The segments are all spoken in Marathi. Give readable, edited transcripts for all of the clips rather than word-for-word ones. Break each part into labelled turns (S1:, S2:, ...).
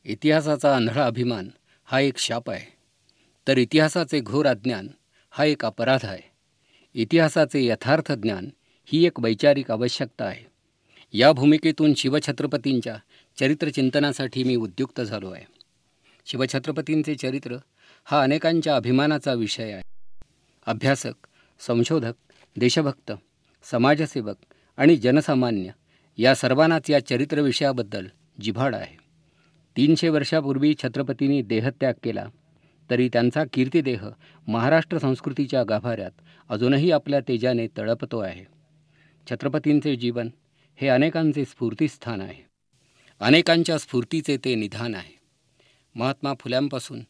S1: इतिहासाचा आंधळा अभिमान हा एक शाप आहे, तर इतिहासाचे घोर अज्ञान हा एक अपराध आहे. इतिहासाचे यथार्थ ज्ञान ही एक वैचारिक आवश्यकता आहे. या भूमिकेतून शिवछत्रपतींच्या चरित्रचिंतनासाठी मी उद्युक्त झालो आहे. शिवछत्रपतींचे चरित्र हा अनेकांच्या अभिमानाचा विषय आहे. अभ्यासक, संशोधक, देशभक्त, समाजसेवक आणि जनसामान्य या सर्वांनाच या चरित्रविषयाबद्दल जिव्हाळ आहे. 300 वर्षापूर्वी छत्रपतींनी देहत्याग केला, तरी त्यांचा कीर्तिदेह महाराष्ट्र संस्कृतीच्या गाभाऱ्यात अजूनही आपल्या तेजाने तळपतो आहे. छत्रपतींचे जीवन हे अनेकांचे स्फूर्तिस्थान आहे. अनेकांच्या स्फूर्तीचे ते निधान आहे. महात्मा फुल्यांपासून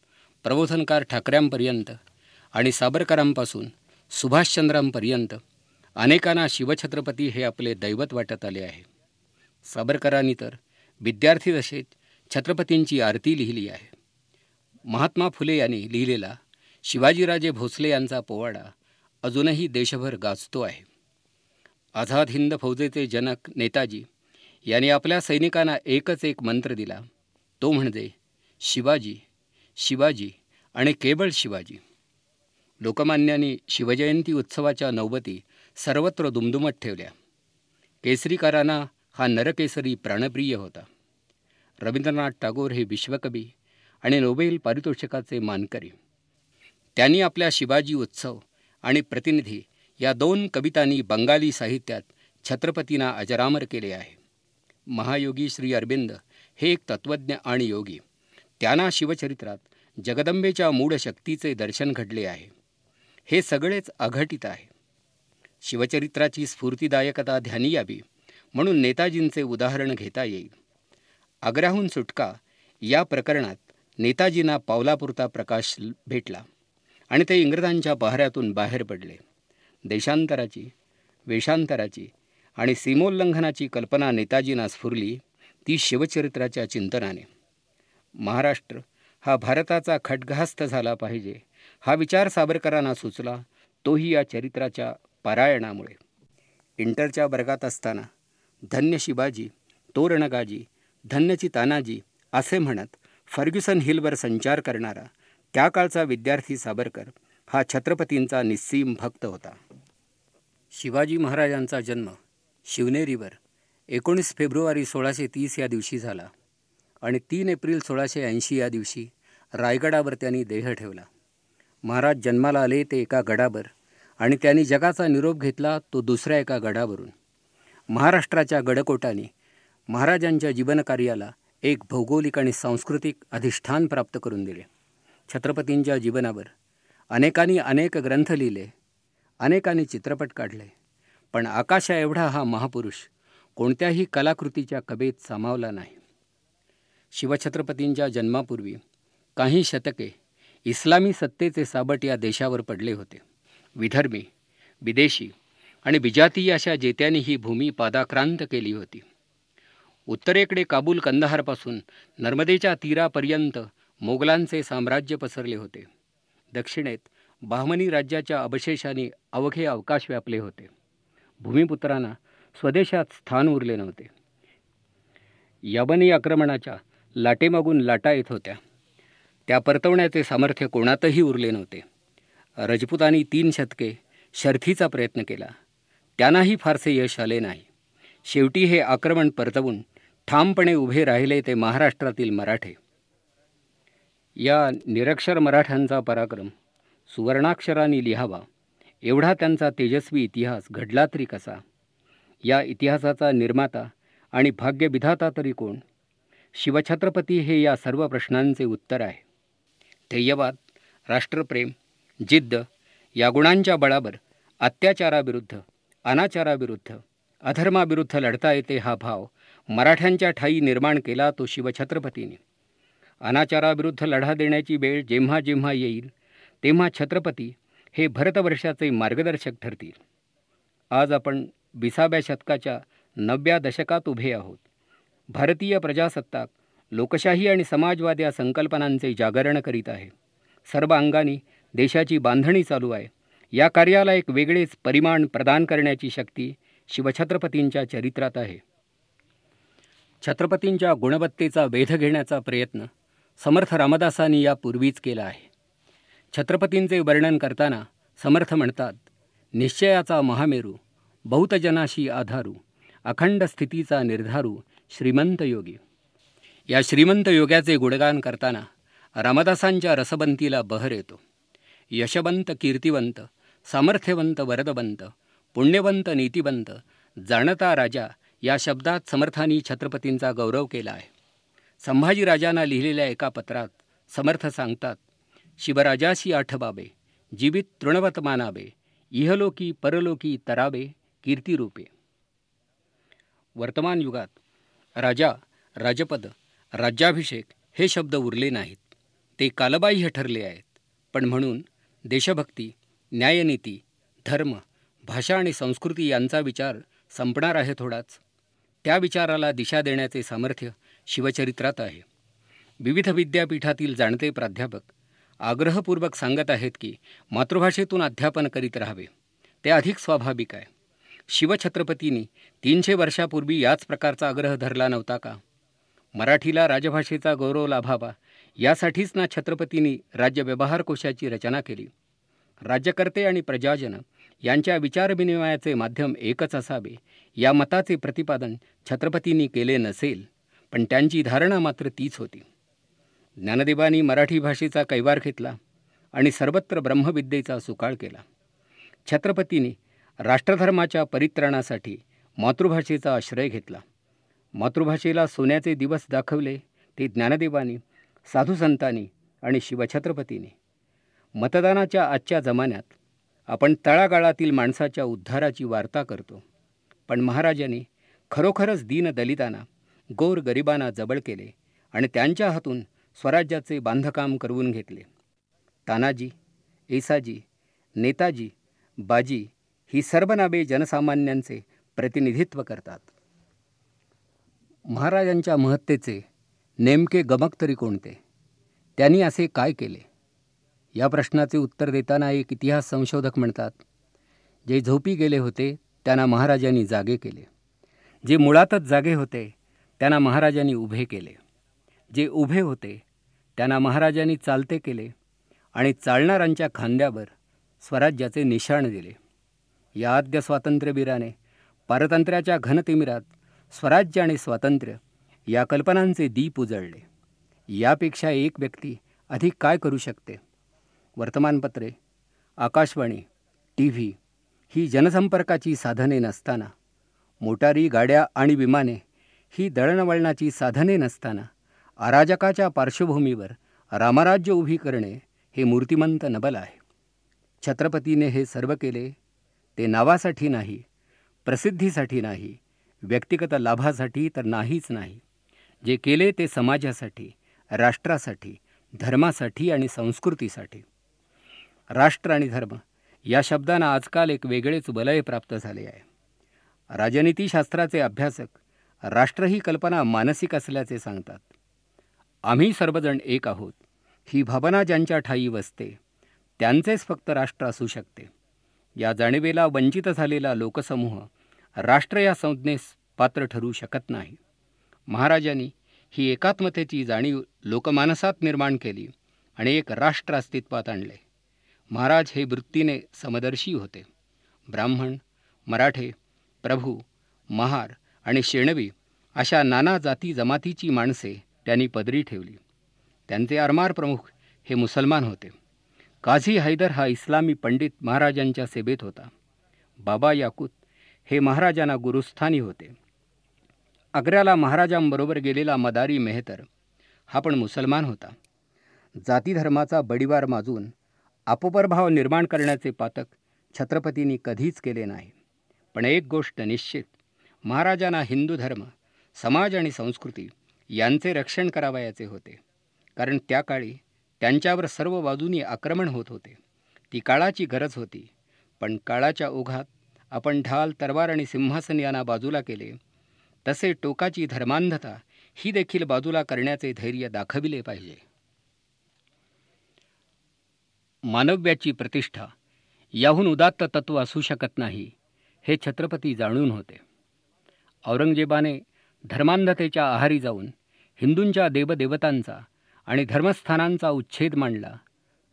S1: प्रबोधनकार ठाकऱ्यांपर्यंत आणि सावरकरांपासून सुभाषचंद्रांपर्यंत अनेकांना शिवछत्रपती हे आपले दैवत वाटत आले आहे. सावरकरांनी तर विद्यार्थी दशेत छत्रपतींची आरती लिहिली आहे. महात्मा फुले यांनी लिहिलेला शिवाजीराजे भोसले यांचा पोवाडा अजूनही देशभर गाजतो आहे. आझाद हिंद फौजेचे जनक नेताजी यांनी आपल्या सैनिकांना एकच एक मंत्र दिला, तो म्हणजे शिवाजी, शिवाजी आणि केवळ शिवाजी. लोकमान्यांनी शिवजयंती उत्सवाच्या नौबती सर्वत्र दुमदुमत ठेवल्या. केसरीकरांना हा नरकेसरी प्राणप्रिय होता. रवींद्रनाथ टागोर हे विश्वकवी आणि नोबेल पारितोषिकाचे मानकरी. त्यांनी आपल्या शिवाजी उत्सव आणि प्रतिनिधी या 2 कवितांनी बंगाली साहित्यात छत्रपतींना अजरामर केले आहे. महायोगी श्री अरविंद हे एक तत्त्वज्ञ आणि योगी. त्यांना शिवचरित्रात जगदंबेच्या मूळ शक्तीचे दर्शन घडले आहे. हे सगळेच अघटित आहे. शिवचरित्राची स्फूर्तिदायकता ध्यानी यावी म्हणून नेताजींचे उदाहरण घेता येईल. आग्र्याहून सुटका या प्रकरणात नेताजींना पावलापुरता प्रकाश भेटला आणि ते इंग्रजांच्या पहाऱ्यातून बाहेर पडले. देशांतराची, वेषांतराची आणि सीमोल्लंघनाची कल्पना नेताजींना स्फुरली, ती शिवचरित्राच्या चिंतनाने. महाराष्ट्र हा भारताचा खड्गहस्त झाला पाहिजे हा विचार सावरकरांना सुचला, तोही या चरित्राच्या पारायणामुळे. इंटरच्या वर्गात असताना धन्य शिवाजी, तोरणगाजी, धन्यची तानाजी असे म्हणत फर्ग्युसन हिलवर संचार करणारा त्या काळचा विद्यार्थी सावरकर हा छत्रपतींचा निस्सीम भक्त होता. शिवाजी महाराजांचा जन्म शिवनेरीवर 19 फेब्रुवारी 1630 या दिवशी झाला आणि 3 एप्रिल 1680 या दिवशी रायगडावर त्यांनी देह ठेवला. महाराज जन्माला आले ते एका गडावर आणि त्यांनी जगाचा निरोप घेतला तो दुसऱ्या एका गडावरून. महाराष्ट्राच्या गडकोटांनी महाराजांच्या जीवनकार्याला एक भौगोलिक आणि सांस्कृतिक अधिष्ठान प्राप्त करून दिले. छत्रपतींच्या जीवनावर अनेकांनी अनेक ग्रंथ लिहिले, अनेकांनी चित्रपट काढले, पण आकाशा एवढा हा महापुरुष कोणत्याही कलाकृतीच्या कबेत सामावला नाही. शिवछत्रपतींच्या जन्मापूर्वी काही शतके इस्लामी सत्तेचे साबट या देशावर पडले होते. विधर्मी, विदेशी आणि विजातीय अशा जेत्यांनी ही भूमी पादाक्रांत केली होती. उत्तरेकडे काबूल कंदहारपासून नर्मदेच्या तीरापर्यंत मोगलांचे साम्राज्य पसरले होते. दक्षिणेत बहमनी राज्याच्या अवशेषांनी अवघे अवकाश व्यापले होते. भूमिपुत्रांना स्वदेशात स्थान उरले नव्हते. यवनी आक्रमणाच्या लाटेमागून लाटा येत होत्या, त्या परतवण्याचे सामर्थ्य कोणातही उरले नव्हते. रजपुतांनी 3 शतके शर्थीचा प्रयत्न केला, त्यांनाही फारसे यश आले नाही. शेवटी हे आक्रमण परतवून ठामपणे उभे राहिले ते महाराष्ट्रातील मराठे. या निरक्षर मराठ्यांचा पराक्रम सुवर्णाक्षरांनी लिहावा एवढा त्यांचा तेजस्वी इतिहास घडला तरी कसा? या इतिहासाचा निर्माता आणि भाग्यविधाता तरी कोण? शिवछत्रपती हे या सर्व प्रश्नांचे उत्तर आहे. ध्येयवाद, राष्ट्रप्रेम, जिद्द या गुणांच्या बळावर अत्याचाराविरुद्ध, अनाचाराविरुद्ध, अधर्माविरुद्ध लढता येते हा भाव मराठ्यांच्या ठायी निर्माण केला तो शिवछत्रपतींनी. अनाचाराविरुद्ध लढा देण्याची वेळ जेव्हा जेव्हा येईल तेव्हा छत्रपती हे भरतवर्षाचे मार्गदर्शक ठरतील. आज आपण 20व्या शतकाच्या 9व्या दशकात उभे आहोत. भारतीय प्रजासत्ताक, लोकशाही आणि समाजवाद या संकल्पनांचे जागरण करीत आहे. सर्व अंगांनी देशाची बांधणी चालू आहे. या कार्याला एक वेगळेच परिमाण प्रदान करण्याची शक्ती शिवछत्रपतींच्या चरित्रात आहे. छत्रपतींच्या गुणवत्तेचा वेध घेण्याचा प्रयत्न समर्थ रामदासांनी यापूर्वीच केला आहे. छत्रपतींचे वर्णन करताना समर्थ म्हणतात, निश्चयाचा महामेरू, बहुतजनाशी आधारू, अखंड स्थितीचा निर्धारू, श्रीमंत योगी. या श्रीमंत योग्याचे गुणगान करताना रामदासांच्या रसबंतीला बहर येतो. यशवंत, कीर्तिवंत, सामर्थ्यवंत, वरदवंत, पुण्यवंत, नीतिवंत, जाणता राजा या शब्दात समर्थांनी छत्रपतींचा गौरव केला आहे. संभाजीराजांना लिहिलेल्या एका पत्रात समर्थ सांगतात, शिवराजाशी आठवावे, जीवित तृणवत मानावे, इहलोकी परलोकी तरावे कीर्तिरूपे. वर्तमान युगात राजा, राजपद, राज्याभिषेक हे शब्द उरले नाहीत. ते कालबाह्य ठरले आहेत. पण म्हणून देशभक्ती, न्यायनीती, धर्म, भाषा आणि संस्कृती यांचा विचार संपणार आहे थोडाच. त्या विचाराला दिशा देण्याचे सामर्थ्य शिवचरित्रात आहे. विविध विद्यापीठातील जाणते प्राध्यापक आग्रहपूर्वक सांगत आहेत की मातृभाषेतून अध्यापन करीत राहावे. ते अधिक स्वाभाविक आहे. शिवछत्रपतींनी 300 वर्षापूर्वी याच प्रकारचा आग्रह धरला नव्हता का? मराठीला राजभाषेचा गौरव लाभावा यासाठीच ना छत्रपतींनी राज्य व्यवहार कोशाची रचना केली. राज्यकर्ते आणि प्रजाजन यांच्या विचारविनिमयाचे माध्यम एकच असावे या मताचे प्रतिपादन छत्रपतींनी केले नसेल, पण त्यांची धारणा मात्र तीच होती. ज्ञानदेवांनी मराठी भाषेचा कैवार घेतला आणि सर्वत्र ब्रह्मविद्येचा सुकाळ केला. छत्रपतींनी राष्ट्रधर्माच्या परित्राणासाठी मातृभाषेचा आश्रय घेतला. मातृभाषेला सोन्याचे दिवस दाखवले ते ज्ञानदेवांनी, साधुसंतांनी आणि शिवछत्रपतींनी. मतदानाच्या आजच्या जमान्यात आपण तळागाळातील माणसाच्या उद्धाराची वार्ता करतो, पण महाराजांनी खरोखरच दीनदलितांना, गोरगरिबांना जवळ केले आणि त्यांच्या हातून स्वराज्याचे बांधकाम करवून घेतले. तानाजी, येसाजी, नेताजी, बाजी ही सर्व नावे जनसामान्यांचे प्रतिनिधित्व करतात. महाराजांच्या महत्तेचे नेमके गमक तरी कोणते? त्यांनी असे काय केले? या प्रश्नाचे उत्तर देताना एक इतिहास संशोधक म्हणतात, जे झोपी गेले होते त्यांना महाराजांनी जागे केले. जे मुळातच जागे होते त्यांना महाराजांनी उभे केले. जे उभे होते त्यांना महाराजांनी चालते केले आणि चालणाऱ्यांच्या खांद्यावर स्वराज्याचे निशाण दिले. या आद्य स्वातंत्र्यवीराने पारतंत्र्याच्या घनतिमिरात स्वराज्य आणि स्वातंत्र्य या कल्पनांचे दीप उजळले. यापेक्षा एक व्यक्ती अधिक काय करू शकते? वर्तमानपत्रे, आकाशवाणी, TV ही जनसंपर्काची साधने नसताना, मोटारी, गाड्या आणि विमाने ही दळणवळणाची साधने नसताना, अराजकाच्या पार्श्वभूमीवर रामराज्य उभी करणे हे मूर्तिमंत नबल आहे. छत्रपतीने हे सर्व केले ते नावासाठी नाही, प्रसिद्धीसाठी नाही, व्यक्तिगत लाभासाठी तर नाहीच नाही. जे केले ते समाजासाठी, राष्ट्रासाठी, धर्मासाठी आणि संस्कृतीसाठी. राष्ट्र आणि धर्म या शब्दांना आजकाल एक वेगळेच वलय प्राप्त झाले आहे. राजनीतीशास्त्राचे अभ्यासक राष्ट्र ही कल्पना मानसिक असल्याचे सांगतात. आम्ही सर्वजण एक आहोत ही भावना ज्यांच्या ठायी वसते त्यांचेच फक्त राष्ट्र असू शकते. या जाणीवेला वंचित झालेला लोकसमूह राष्ट्र या संज्ञेस पात्र ठरू शकत नाही. महाराजांनी ही एकात्मतेची जाणीव लोकमानसात निर्माण केली आणि एक राष्ट्र अस्तित्वात आणले. महाराज हे वृत्तीने समदर्शी होते. ब्राह्मण, मराठे, प्रभू, महार आणि शेणवी अशा नाना जाती जमातीची माणसे त्यांनी पदरी ठेवली. त्यांचे आरमार प्रमुख हे मुसलमान होते. काझी हैदर हा इस्लामी पंडित महाराजांच्या सेवेत होता. बाबा याकूत हे महाराजांना गुरुस्थानी होते. आग्र्याला महाराजांबरोबर गेलेला मदारी मेहतर हा पण मुसलमान होता. जातीधर्माचा बडिवार माजून आपोपरभाव निर्माण करण्याचे पातक छत्रपतींनी कधीच केले नाही. पण एक गोष्ट निश्चित, महाराजांना हिंदू धर्म, समाज आणि संस्कृती यांचे रक्षण करावयाचे होते. कारण त्या काळी त्यांच्यावर सर्व बाजूनी आक्रमण होत होते. ती काळाची गरज होती. पण काळाच्या ओघात आपण ढाल, तरवार आणि सिंहासन यांना बाजूला केले, तसे टोकाची धर्मांधता ही देखील बाजूला करण्याचे धैर्य दाखविले पाहिजे. मानव्याची प्रतिष्ठा याहून उदात्त तत्व असू शकत नाही हे छत्रपती जाणून होते. औरंगजेबाने धर्मांधतेच्या आहारी जाऊन हिंदूंच्या देवदेवतांचा आणि धर्मस्थानांचा उच्छेद मांडला,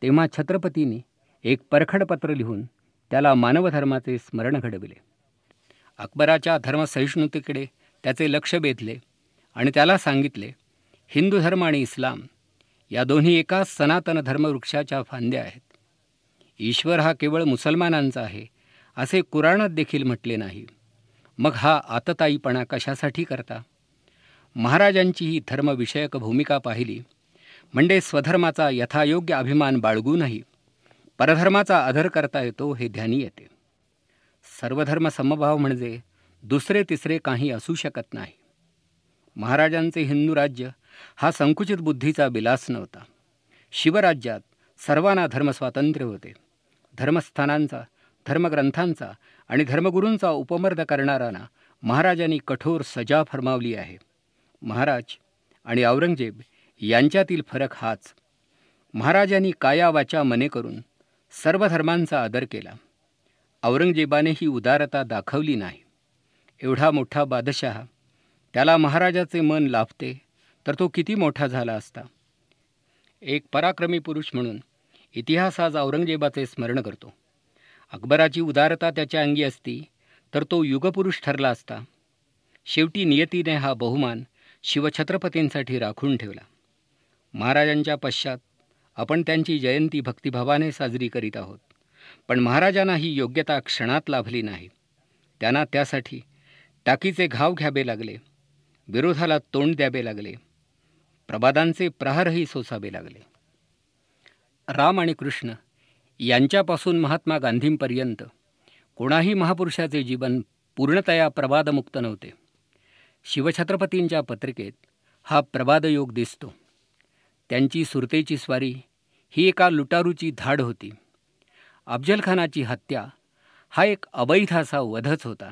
S1: तेव्हा छत्रपतींनी एक परखड पत्र लिहून त्याला मानवधर्माचे स्मरण घडविले. अकबराच्या धर्मसहिष्णुतेकडे त्याचे लक्ष वेधले आणि त्याला सांगितले, हिंदू धर्म आणि इस्लाम या दोन्ही एकाच सनातन धर्मवृक्षाच्या फांद्या आहेत. ईश्वर हा केवळ मुसलमानांचा आहे असे कुराणात देखील म्हटले नाही. मग हा आतताईपणा कशासाठी करता? महाराजांची ही धर्मविषयक भूमिका पाहिली म्हणजे स्वधर्माचा यथायोग्य अभिमान बाळगूनही परधर्माचा आदर करता येतो हे ध्यानी येते. सर्वधर्म समभाव म्हणजे दुसरे तिसरे काही असू शकत नाही. महाराजांचे हिंदू राज्य हा संकुचित बुद्धीचा विलास नव्हता. शिवराज्यात सर्वांना धर्मस्वातंत्र्य होते. धर्मस्थानांचा, धर्मग्रंथांचा आणि धर्मगुरूंचा उपमर्द करणाऱ्यांना महाराजांनी कठोर सजा फरमावली आहे. महाराज आणि औरंगजेब यांच्यातील फरक हाच. महाराजांनी काया वाचा मने करून सर्व धर्मांचा आदर केला. औरंगजेबाने ही उदारता दाखवली नाही. एवढा मोठा बादशहा, त्याला महाराजाचे मन लाभते तर तो किती मोठा झाला असता. एक पराक्रमी पुरुष म्हणून इतिहास आज औरंगजेबाचे स्मरण करतो. अकबराची उदारता त्याच्या अंगी असती तर तो युगपुरुष ठरला असता. शेवटी नियतीने हा बहुमान शिवछत्रपतींसाठी राखून ठेवला. महाराजांच्या पश्चात आपण त्यांची जयंती भक्तिभावाने साजरी करीत आहोत. पण महाराजांना ही योग्यता क्षणात लाभली नाही. त्यांना त्यासाठी टाकीचे घाव घ्यावे लागले, विरोधाला तोंड द्यावे लागले, प्रबादांचे प्रहारही सोसावे लागले. राम आणि कृष्ण यांच्यापासून महात्मा गांधींपर्यंत कोणाही महापुरुषाचे जीवन पूर्णतया प्रबादमुक्त नव्हते. शिवछत्रपतींच्या पत्रिकेत हा प्रबादयोग दिसतो. त्यांची सुरतेची स्वारी ही एका लुटारूची धाड होती. अफजलखानाची हत्या हा एक अवैध असा वधच होता.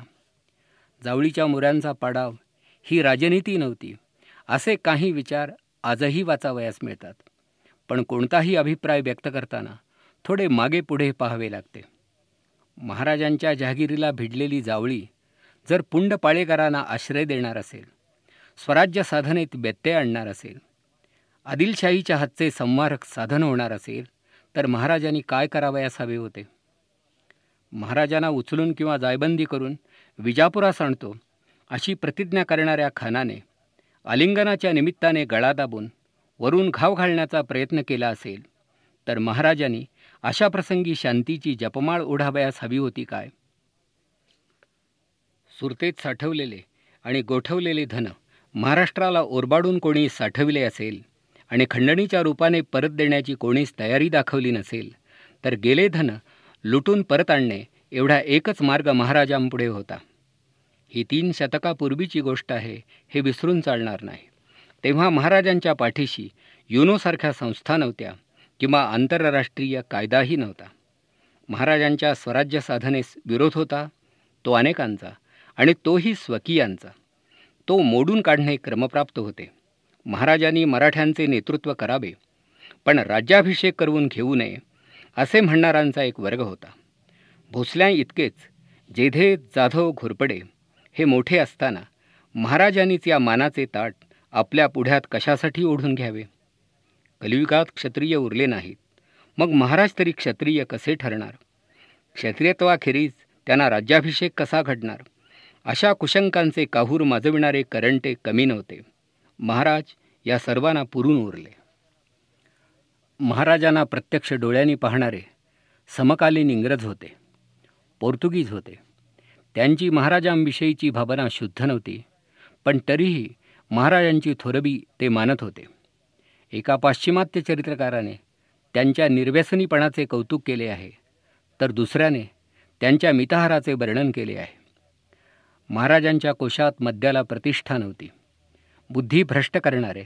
S1: जावळीच्या मोऱ्यांचा पाडाव ही राजनीती नव्हती असे काही विचार आजही वाचावयास मिळतात. पण कोणताही अभिप्राय व्यक्त करताना थोडे मागे पुढे पाहावे लागते. महाराजांच्या जहागिरीला भिडलेली जावळी जर पुंड पाळेकरांना आश्रय देणार असेल, स्वराज्य साधनेत व्यत्यय आणणार असेल, आदिलशाहीच्या हातचे संवारक साधन होणार असेल, तर महाराजांनी काय करावयास हवे होते? महाराजांना उचलून किंवा जायबंदी करून विजापुरास आणतो अशी प्रतिज्ञा करणाऱ्या खानाने आलिंगनाच्या निमित्ताने गळा दाबून वरून घाव घालण्याचा प्रयत्न केला असेल, तर महाराजांनी अशा प्रसंगी शांतीची जपमाळ ओढावयास हवी होती काय? सुरतेत साठवलेले आणि गोठवलेले धन महाराष्ट्राला ओरबाडून कोणी साठविले असेल आणि खंडणीच्या रूपाने परत देण्याची कोणीच तयारी दाखवली नसेल, तर गेले धन लुटून परत आणणे एवढा एकच मार्ग महाराजांपुढे होता. ही 3 शतकापूर्वीची गोष्ट आहे, हे विसरून चालणार नाही. तेव्हा महाराजांच्या पाठीशी युनोसारख्या संस्था नव्हत्या किंवा आंतरराष्ट्रीय कायदाही नव्हता. महाराजांच्या स्वराज्य साधनेस विरोध होता, तो अनेकांचा आणि तोही स्वकीयांचा. तो मोडून काढणे क्रमप्राप्त होते. महाराजांनी मराठ्यांचे नेतृत्व करावे, पण राज्याभिषेक करून घेऊ नये असे म्हणणाऱ्यांचा एक वर्ग होता. भोसल्या इतकेच जेधे जाधव घोरपडे हे मोठे असताना महाराजांनीच या मानाचे ताट आपल्या पुढ्यात कशासाठी ओढून घ्यावे? कलियुगात क्षत्रिय उरले नाहीत, मग महाराज तरी क्षत्रिय कसे ठरणार? क्षत्रियत्वाखेरीज त्यांना राज्याभिषेक कसा घडणार? अशा कुशंकांचे काहूर माजविणारे करंटे कमी नव्हते. महाराज या सर्वांना पुरून उरले. महाराजांना प्रत्यक्ष डोळ्यांनी पाहणारे समकालीन इंग्रज होते, पोर्तुगीज होते. त्यांची महाराजांविषयीची भावना शुद्ध नव्हती, पण तरीही महाराजांची थोरबी ते मानत होते. एका पाश्चिमात्य चरित्रकाराने त्यांच्या निर्व्यसनीपणाचे कौतुक केले आहे, तर दुसऱ्याने त्यांच्या मिताहाराचे वर्णन केले आहे. महाराजांच्या कोशात मद्याला प्रतिष्ठा नव्हती. बुद्धी भ्रष्ट करणारे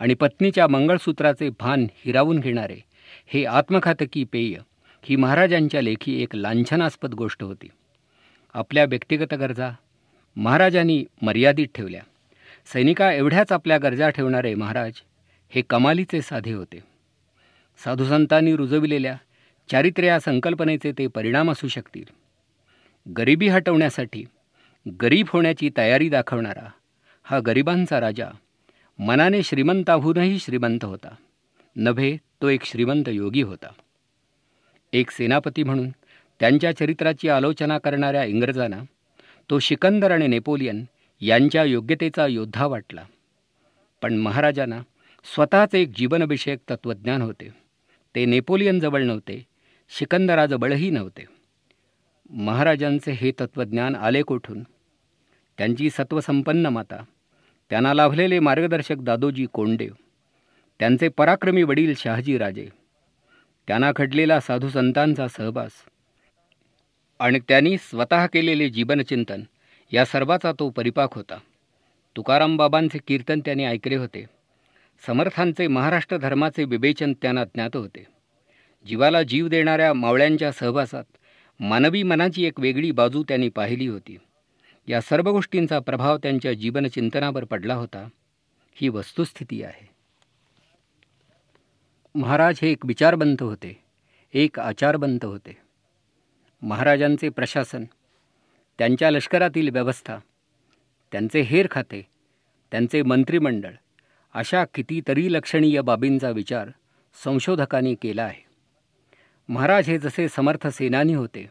S1: आणि पत्नीच्या मंगळसूत्राचे भान हिरावून घेणारे हे आत्मघातकी पेय ही महाराजांच्या लेखी एक लांछनास्पद गोष्ट होती. आपल्या व्यक्तिगत गरजा महाराजांनी मर्यादित ठेवल्या. सैनिका एवढ्याच आपल्या गरजा ठेवणारे महाराज हे कमालीचे साधे होते. साधुसंतांनी रुजविलेल्या चारित्र्य संकल्पनेचे ते परिणाम असू शकतील. गरिबी हटवण्यासाठी गरीब होण्याची तयारी दाखवणारा हा गरिबांचा राजा मनाने श्रीमंताहूनही श्रीमंत होता. नव्हे, तो एक श्रीमंत योगी होता. एक सेनापती म्हणून त्यांच्या चरित्राची आलोचना करणाऱ्या इंग्रजांना तो सिकंदर आणि नेपोलियन यांच्या योग्यतेचा योद्धा वाटला. पण महाराजांना स्वतःच एक जीवनविषयक तत्त्वज्ञान होते. ते नेपोलियनजवळ नव्हते, सिकंदराजवळही नव्हते. महाराजांचे हे तत्त्वज्ञान आले कोठून? त्यांची सत्वसंपन्न माता, त्यांना लाभलेले मार्गदर्शक दादोजी कोंडदेव, त्यांचे पराक्रमी वडील शहाजी राजे, त्यांना घडलेला साधू संतांचा सहवास आणि त्यांनी स्वतः केलेले जीवनचिंतन या सर्वाचा तो परिपाक होता. तुकाराम बाबांचे कीर्तन त्यांनी ऐकले होते. समर्थांचे महाराष्ट्र धर्माचे विवेचन त्यांना ज्ञात होते. जीवाला जीव देणाऱ्या मावळ्यांच्या सहवासात मानवी मनाची एक वेगळी बाजू त्यांनी पाहिली होती. या सर्व गोष्टींचा प्रभाव त्यांच्या जीवनचिंतनावर पडला होता. ही वस्तुस्थिती आहे. महाराज हे एक विचारवंत होते, एक आचारवंत होते. महाराजांचे प्रशासन, त्यांच्या लष्करातील व्यवस्था, त्यांचे हेर खाते, त्यांचे मंत्रिमंडळ अशा कितीतरी लक्षणीय बाबींचा विचार संशोधकांनी केला आहे. महाराज हे जसे समर्थ सेनानी होते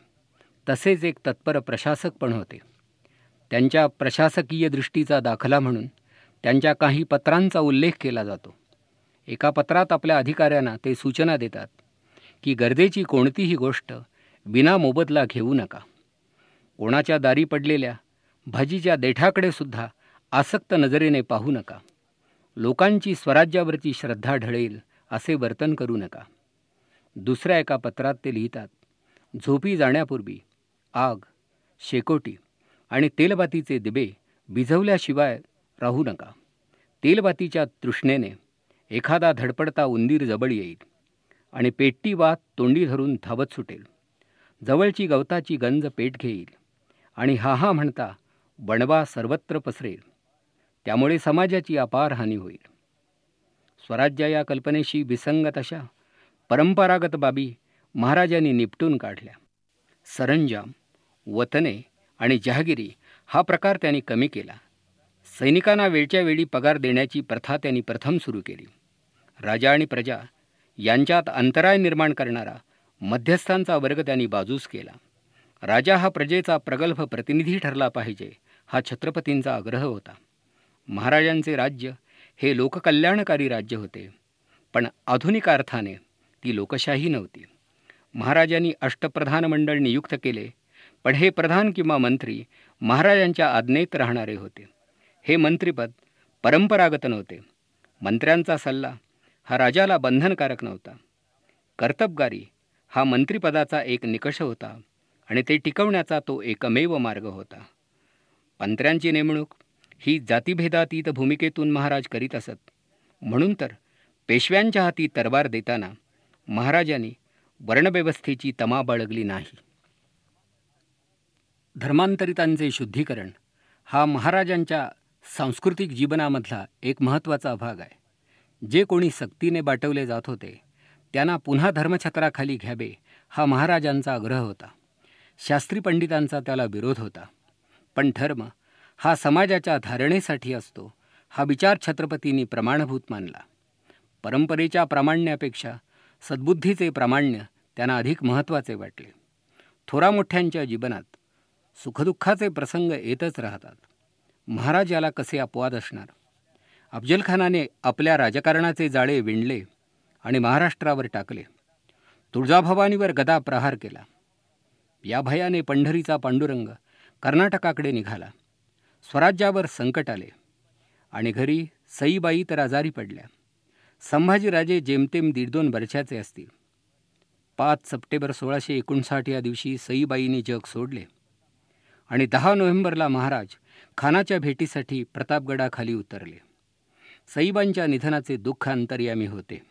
S1: तसेच एक तत्पर प्रशासक पण होते. त्यांच्या प्रशासकीय दृष्टीचा दाखला म्हणून त्यांच्या काही पत्रांचा उल्लेख केला जातो. एका पत्रात आपल्या अधिकाऱ्यांना ते सूचना देतात की गरजेची कोणतीही गोष्ट विना मोबदला घेऊ नका. कोणाच्या दारी पडलेल्या भाजीच्या देठाकडे सुद्धा आसक्त नजरेने पाहू नका. लोकांची स्वराज्यावरची श्रद्धा ढळेल असे वर्तन करू नका. दुसऱ्या एका पत्रात ते लिहितात, झोपी जाण्यापूर्वी आग, शेकोटी आणि तेलबातीचे दिबे विझवल्याशिवाय राहू नका. तेलबातीच्या तृष्णेने एखादा धडपडता उंदीर जवळ येईल आणि पेटती वात तोंडी धरून धावत सुटेल. जवळची गवताची गंज पेट घेईल आणि हा हा म्हणता वणवा सर्वत्र पसरेल. त्यामुळे समाजाची अपार हानी होईल. स्वराज्य या कल्पनेशी विसंगत अशा परंपरागत बाबी महाराजांनी निपटून काढल्या. सरंजाम, वतने आणि जहागिरी हा प्रकार त्यांनी कमी केला. सैनिकांना वेळच्या वेळी पगार देण्याची प्रथा त्यांनी प्रथम सुरू केली. राजा आणि प्रजा यांच्यात अंतराय निर्माण करणारा मध्यस्थांचा वर्ग त्यांनी बाजूस केला. राजा हा प्रजेचा प्रगल्भ प्रतिनिधी ठरला पाहिजे हा छत्रपतींचा आग्रह होता. महाराजांचे राज्य हे लोककल्याणकारी राज्य होते, पण आधुनिक अर्थाने ती लोकशाही नव्हती. महाराजांनी अष्टप्रधान मंडळ नियुक्त केले, पण हे प्रधान किंवा मंत्री महाराजांच्या आज्ञेत राहणारे होते. हे मंत्रिपद परंपरागत नव्हते. मंत्र्यांचा सल्ला हा राजाला बंधनकारक नव्हता. कर्तबगारी हा मंत्रिपदाचा एक निकष होता आणि ते टिकवण्याचा तो एकमेव मार्ग होता. मंत्र्यांची नेमणूक ही जातीभेदातीत भूमिकेतून महाराज करीत असत. म्हणून तर पेशव्यांच्या हाती तरवार देताना महाराजांनी वर्णव्यवस्थेची तमा बाळगली नाही. धर्मांतरितांचे शुद्धीकरण हा महाराजांच्या सांस्कृतिक जीवनामधला एक महत्त्वाचा भाग आहे. जे कोणी सक्तीने बाटवले जात होते त्यांना पुन्हा धर्मछत्राखाली घ्यावे हा महाराजांचा आग्रह होता. शास्त्री पंडितांचा त्याला विरोध होता. पण धर्म हा समाजाच्या धारणेसाठी असतो हा विचार छत्रपतींनी प्रमाणभूत मानला. परंपरेच्या प्रामाण्यापेक्षा सद्बुद्धीचे प्रामाण्य त्यांना अधिक महत्त्वाचे वाटले. थोरामोठ्यांच्या जीवनात सुखदुःखाचे प्रसंग येतच राहतात. महाराज याला कसे अपवाद असणार? अफजलखानाने आपल्या राजकारणाचे जाळे विणले आणि महाराष्ट्रावर टाकले. तुळजाभवानीवर गदा प्रहार केला. या भयाने पंढरीचा पांडुरंग कर्नाटकाकडे निघाला. स्वराज्यावर संकट आले आणि घरी सईबाई तर आजारी पडल्या. संभाजीराजे जेमतेम 1.5-2 वर्षाचे असतील. 5 सप्टेंबर 1659 या दिवशी सईबाईंनी जग सोडले आणि 10 नोव्हेंबरला महाराज खानाच्या भेटीसाठी प्रतापगडाखाली उतरले. सईबाईंच्या निधनाचे दुःख अंतर्यामी होते,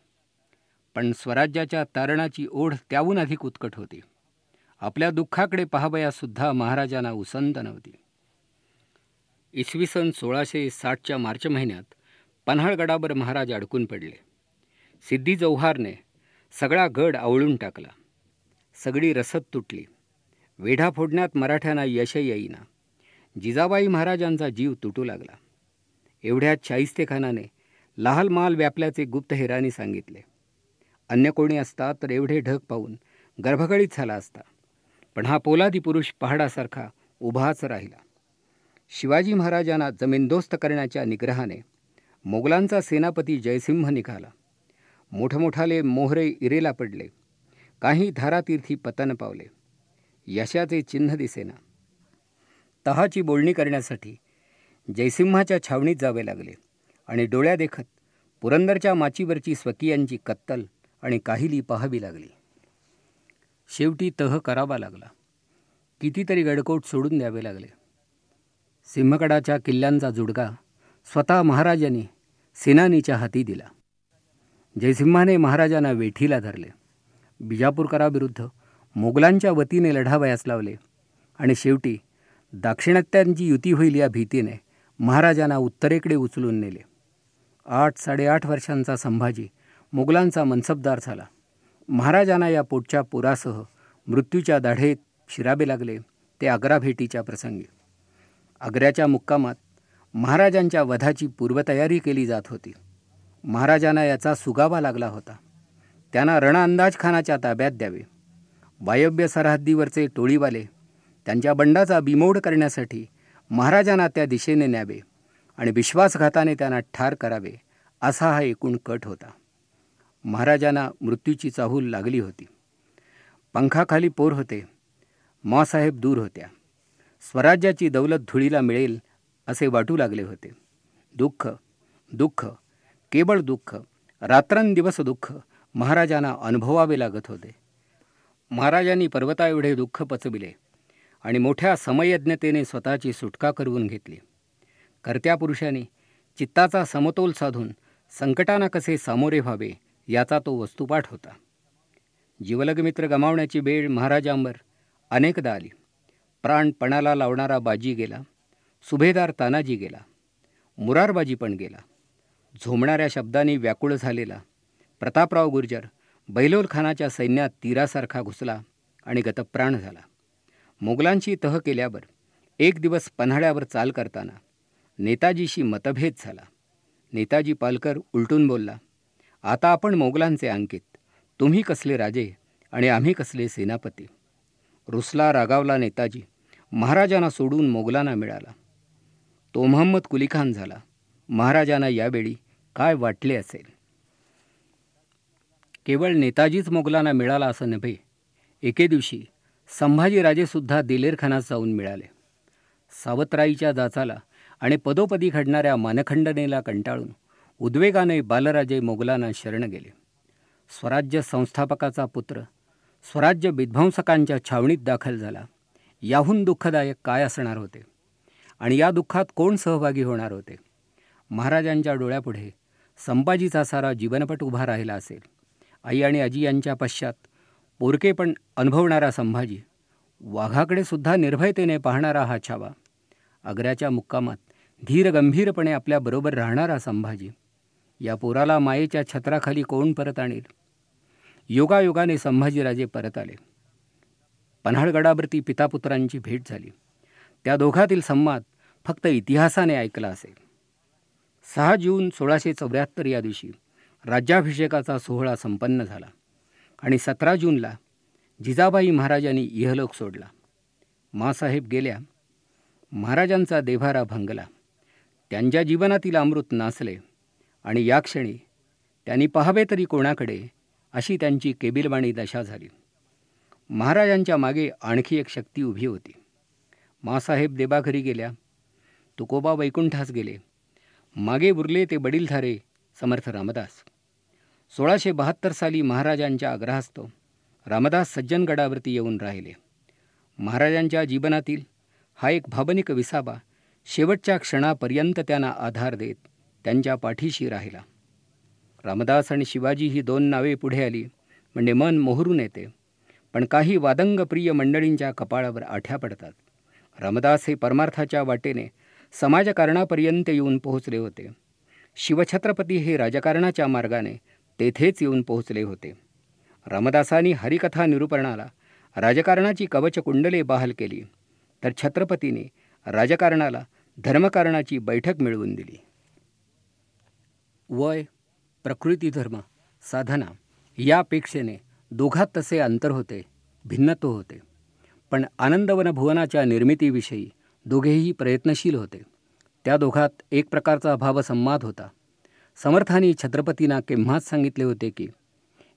S1: पण स्वराज्याच्या तारणाची ओढ त्याहून अधिक उत्कट होती. आपल्या दुःखाकडे पाहावयासुद्धा महाराजांना उसंत नव्हती. इसवी सन 1660च्या मार्च महिन्यात पन्हाळगडावर महाराज अडकून पडले. सिद्धी जौहारने सगळा गड आवळून टाकला. सगळी रसद तुटली. वेढा फोडण्यात मराठ्यांना यश येईना. जिजाबाई महाराजांचा जीव तुटू लागला. एवढ्यात शाहिस्तेखानाने लहाल-महाल व्यापल्याचे गुप्त हेरांनी सांगितले. अन्य कोणी असता तर एवढे ढग पाहून गर्भगळीत झाला असता, पण हा पोलादी पुरुष पहाडासारखा उभाच राहिला. शिवाजी महाराजांना जमीनदोस्त करण्याच्या निग्रहाने मोगलांचा सेनापती जयसिंह निघाला. मोठमोठाले मोहरे इरेला पडले, काही धारातीर्थी पतन पावले. यशाचे चिन्ह दिसेना. तहाची बोलणी करण्यासाठी जयसिंहाच्या छावणीत जावे लागले आणि डोळ्या देखत पुरंदरच्या माचीवरची स्वकीयांची कत्तल आणि काहिली पाहावी लागली. शेवटी तह करावा लागला. कितीतरी गडकोट सोडून द्यावे लागले. सिंहगडाच्या किल्ल्यांचा जुडगा स्वतः महाराजांनी सेनानीच्या हाती दिला. जयसिंहाने महाराजांना वेठीला धरले. बिजापूरकराविरुद्ध मोगलांच्या वतीने लढावयास लावले आणि शेवटी दाक्षिणात्यांची युती होईल या भीतीने महाराजांना उत्तरेकडे उचलून नेले. 8-8.5 वर्षांचा संभाजी मोगलांचा मनसबदार झाला. महाराजांना या पोटच्या पुरासह मृत्यूच्या दाढेत शिरावे लागले ते आग्रा भेटीच्या प्रसंगी. आग्र्याच्या मुक्कामात महाराजांच्या वधाची पूर्वतयारी केली जात होती. महाराजांना याचा सुगावा लागला होता. त्यांना रणअंदाज खानाच्या ताब्यात द्यावे. वायव्य सरहद्दीवरचे टोळीवाले त्यांच्या बंडाचा बिमोड करण्यासाठी महाराजांना त्या दिशेने न्यावे आणि विश्वासघाताने त्यांना ठार करावे, असा हा एकूण कट होता. महाराजांना मृत्यूची चाहूल लागली होती. पंखाखाली पोर होते. माँसाहेब दूर होत्या. स्वराज्याची दौलत धुळीला मिळेल असे वाटू लागले होते. दुःख, दुःख, केवळ दुःख, रात्रंदिवस दुःख महाराजांना अनुभवावे लागत होते. महाराजांनी पर्वता एवढे दुःख पचविले आणि मोठ्या समयज्ञतेने स्वतःची सुटका करवून घेतली. कर्त्या पुरुषांनी चित्ताचा समतोल साधून संकटांना कसे सामोरे व्हावे याचा तो वस्तुपाठ होता. जिवलगमित्र गमावण्याची वेळ महाराजांवर अनेकदा आली. प्राण पणाला लावणारा बाजी गेला. सुभेदार तानाजी गेला. मुरारबाजी पण गेला. झोमणाऱ्या शब्दांनी व्याकुळ झालेला प्रतापराव गुर्जर बैलोल खानाच्या सैन्यात तीरासारखा घुसला आणि गतप्राण झाला. मोगलांची तह केल्यावर एक दिवस पन्हाळ्यावर चाल करताना नेताजीशी मतभेद झाला. नेताजी पालकर उलटून बोलला, आता आपण मोगलांचे अंकित, तुम्ही कसले राजे आणि आम्ही कसले सेनापती. रुसला रागावला नेताजी महाराजांना सोडून मोगलांना मिळाला. तो मोहम्मद कुलीखान झाला. महाराजांना यावेळी काय वाटले असेल. केवळ नेताजीच मोगलांना मिळाला असं नव्हे, एके दिवशी संभाजीराजेसुद्धा दिलेरखानात जाऊन मिळाले. सावतराईच्या जाचाला आणि पदोपदी घडणाऱ्या मानखंडनेला कंटाळून उद्वेगाने बालराजे मोगलांना शरण गेले. स्वराज्य संस्थापकाचा पुत्र स्वराज्य विध्वंसकांच्या छावणीत दाखल झाला. याहून दुःखदायक काय असणार होते आणि या दुःखात कोण सहभागी होणार होते. महाराजांच्या डोळ्यापुढे संभाजीचा सारा जीवनपट उभा राहिला असेल. आई आणि आजी यांच्या पश्चात पोरकेपण अनुभवणारा संभाजी, वाघाकडे सुद्धा निर्भयतेने पाहणारा हा छावा, आग्र्याच्या मुक्कामात धीर गंभीरपणे आपल्याबरोबर राहणारा संभाजी, या पोराला मायेच्या छत्राखाली कोण परत आणेल. योगायोगाने संभाजीराजे परत आले. पन्हाळगडावरती पितापुत्रांची भेट झाली. त्या दोघातील संवाद फक्त इतिहासाने ऐकला असेल. 6 जून 1674 या दिवशी राज्याभिषेकाचा सोहळा संपन्न झाला आणि 17 जूनला जिजाबाई महाराजांनी इहलोक सोडला. माँसाहेब गेल्या. महाराजांचा देव्हारा भंगला. त्यांच्या जीवनातील अमृत नासले आणि या क्षणी त्यांनी पाहावे तरी कोणाकडे अशी त्यांची केबिलवाणी दशा झाली. महाराजांच्या मागे आणखी एक शक्ती उभी होती. माँसाहेब देवाघरी गेल्या. तुकोबा वैकुंठास गेले. मागे उरले ते वडीलधारे समर्थ रामदास. 1672 साली महाराजांच्या आग्रहास्तव रामदास सज्जनगडावरती येऊन राहिले. महाराजांच्या जीवनातील हा एक भावनिक विसावा शेवटच्या क्षणापर्यंत त्यांना आधार देत त्यांच्या पाठीशी राहिला. रामदास आणि शिवाजी ही 2 नावे पुढे आली म्हणजे मन मोहरून येते, पण काही वादंगप्रिय मंडळींच्या कपाळावर आठ्या पडतात. रामदास हे परमार्थाच्या वाटेने समाजकारणापर्यंत येऊन पोहोचले होते. शिवछत्रपती हे राजकारणाच्या मार्गाने तेथेच येऊन पोहोचले होते. रामदासांनी हरिकथा निरूपणाला राजकारणाची कवचकुंडले बहाल केली, तर छत्रपतीने राजकारणाला धर्मकारणाची बैठक मिळवून दिली. वय, प्रकृतीधर्म, साधना या अपेक्षेने दोघात तसे अंतर होते, भिन्नत्व होते. पण आनंदवन भुवनाच्या निर्मितीविषयी दोघेही प्रयत्नशील होते. त्या दोघात एक प्रकारचा भावसंवाद होता. समर्थांनी छत्रपतींना केव्हाच सांगितले होते की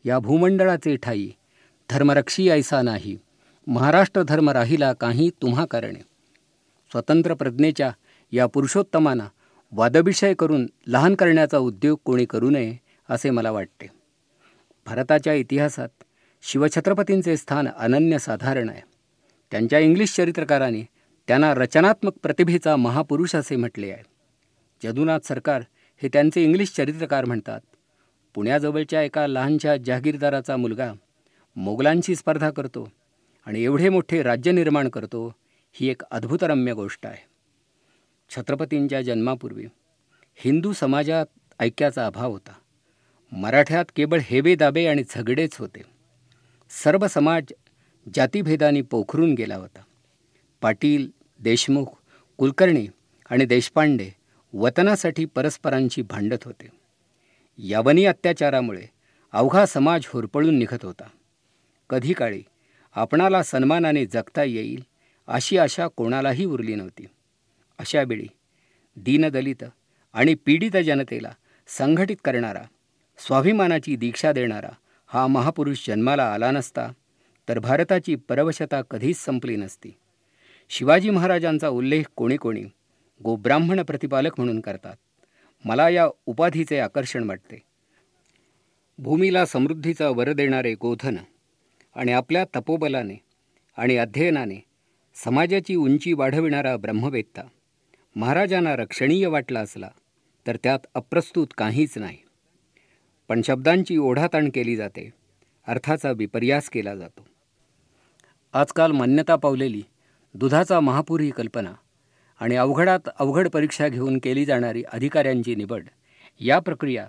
S1: या भूमंडळाचे ठाई धर्मरक्षी ऐसा नाही, महाराष्ट्र धर्म राहिला काही तुम्हा कारणे. स्वतंत्र प्रज्ञेच्या या पुरुषोत्तमांना वादविषय करून लहान करण्याचा उद्योग कोणी करू नये असे मला वाटते. भारताच्या इतिहासात शिवछत्रपतींचे स्थान अनन्यसाधारण आहे. त्यांच्या इंग्लिश चरित्रकारांनी त्यांना रचनात्मक प्रतिभेचा महापुरुष असे म्हटले आहे. जदुनाथ सरकार हे त्यांचे इंग्लिश चरित्रकार म्हणतात. पुण्याजवळच्या एका लहानशा जहागीरदाराचा मुलगा मोगलांशी स्पर्धा करतो आणि एवढे मोठे राज्य निर्माण करतो, ही एक अद्भुतरम्य गोष्ट आहे. छत्रपतींच्या जन्मापूर्वी हिंदू समाजात ऐक्याचा अभाव होता. मराठ्यात केवळ हेवे दाबे आणि झगडेच होते. सर्व समाज जातीभेदाने पोखरून गेला होता. पाटील, देशमुख, कुलकर्णी आणि देशपांडे वतनासाठी परस्परांशी भांडत होते. यावनी अत्याचारामुळे अवघा समाज होरपळून निघत होता. कधी काळी आपणाला सन्मानाने जगता येईल अशी आशा कोणालाही उरली नव्हती. अशावेळी दीनदलित आणि पीडित जनतेला संघटित करणारा, स्वाभिमानाची दीक्षा देणारा हा महापुरुष जन्माला आला नसता तर भारताची परवशता कधीच संपली नसती. शिवाजी महाराजांचा उल्लेख कोणी कोणी गोब्राह्मण प्रतिपालक म्हणून करतात. मला या उपाधीचे आकर्षण वाटते. भूमीला समृद्धीचा वर देणारे गोधन आणि आपल्या तपोबलाने आणि अध्ययनाने समाजाची उंची वाढविणारा ब्रह्मवेत्ता महाराजांना रक्षणीय वाटला असला तर त्यात अप्रस्तुत काहीच नाही. पण शब्दांची ओढाताण केली जाते, अर्थाचा विपर्यास केला जातो. आजकाल मान्यता पावलेली दुधाचा महापूर ही कल्पना आणि अवघडात अवघड परीक्षा घेऊन केली जाणारी अधिकाऱ्यांची निवड या प्रक्रिया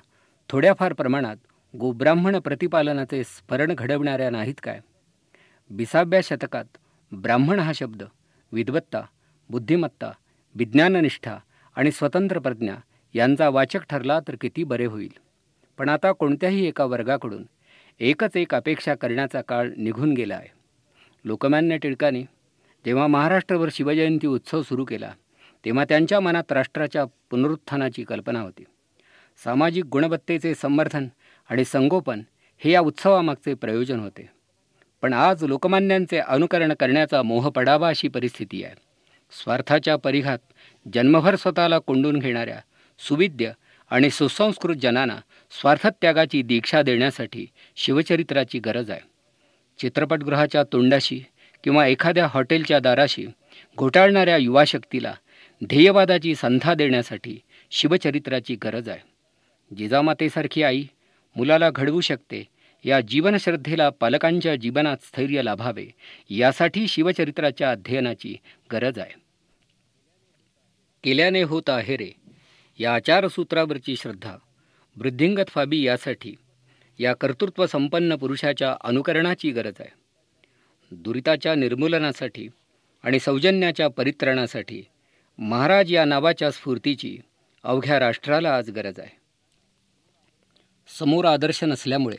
S1: थोड्याफार प्रमाणात गोब्राह्मण प्रतिपालनाचे स्मरण घडवणाऱ्या नाहीत काय? 20व्या शतकात ब्राह्मण हा शब्द विद्वत्ता, बुद्धिमत्ता, विज्ञाननिष्ठा आणि स्वतंत्र प्रज्ञा यांचा वाचक ठरला तर किती बरे होईल. पण आता कोणत्याही एका वर्गाकडून एकच एक अपेक्षा करण्याचा काळ निघून गेला आहे. लोकमान्य टिळकांनी जेव्हा महाराष्ट्रभर शिवजयंती उत्सव सुरू केला तेव्हा त्यांच्या मनात राष्ट्राच्या पुनरुत्थानाची कल्पना होती. सामाजिक गुणवत्तेचे संवर्धन आणि संगोपन हे या उत्सवामागचे प्रयोजन होते. पण आज लोकमान्यांचे अनुकरण करण्याचा मोह पडावा अशी परिस्थिती आहे. स्वार्थाच्या परिघात जन्मभर स्वतःला कोंडून घेणाऱ्या सुविद्य आणि सुसंस्कृत जनांना स्वार्थत्यागाची दीक्षा देण्यासाठी शिवचरित्राची गरज आहे. चित्रपटगृहाच्या तोंडाशी किंवा एखाद्या हॉटेलच्या दाराशी घोटाळणाऱ्या युवाशक्तीला ध्येयवादाची संधा देण्यासाठी शिवचरित्राची गरज आहे. जिजामातेसारखी आई मुलाला घडवू शकते, या जीवनश्रद्धेला पालकांच्या जीवनात स्थैर्य लाभावे यासाठी शिवचरित्राच्या अध्ययनाची गरज आहे. केल्याने होत आहे रे या आचारसूत्रावरची श्रद्धा वृद्धिंगत व्हावी यासाठी या कर्तृत्व संपन्न पुरुषाच्या अनुकरणाची गरज आहे. दुरिताच्या निर्मूलनासाठी आणि सौजन्याच्या परित्राणासाठी महाराज या नावाच्या स्फूर्तीची अवघ्या राष्ट्राला आज गरज आहे. समोर आदर्श नसल्यामुळे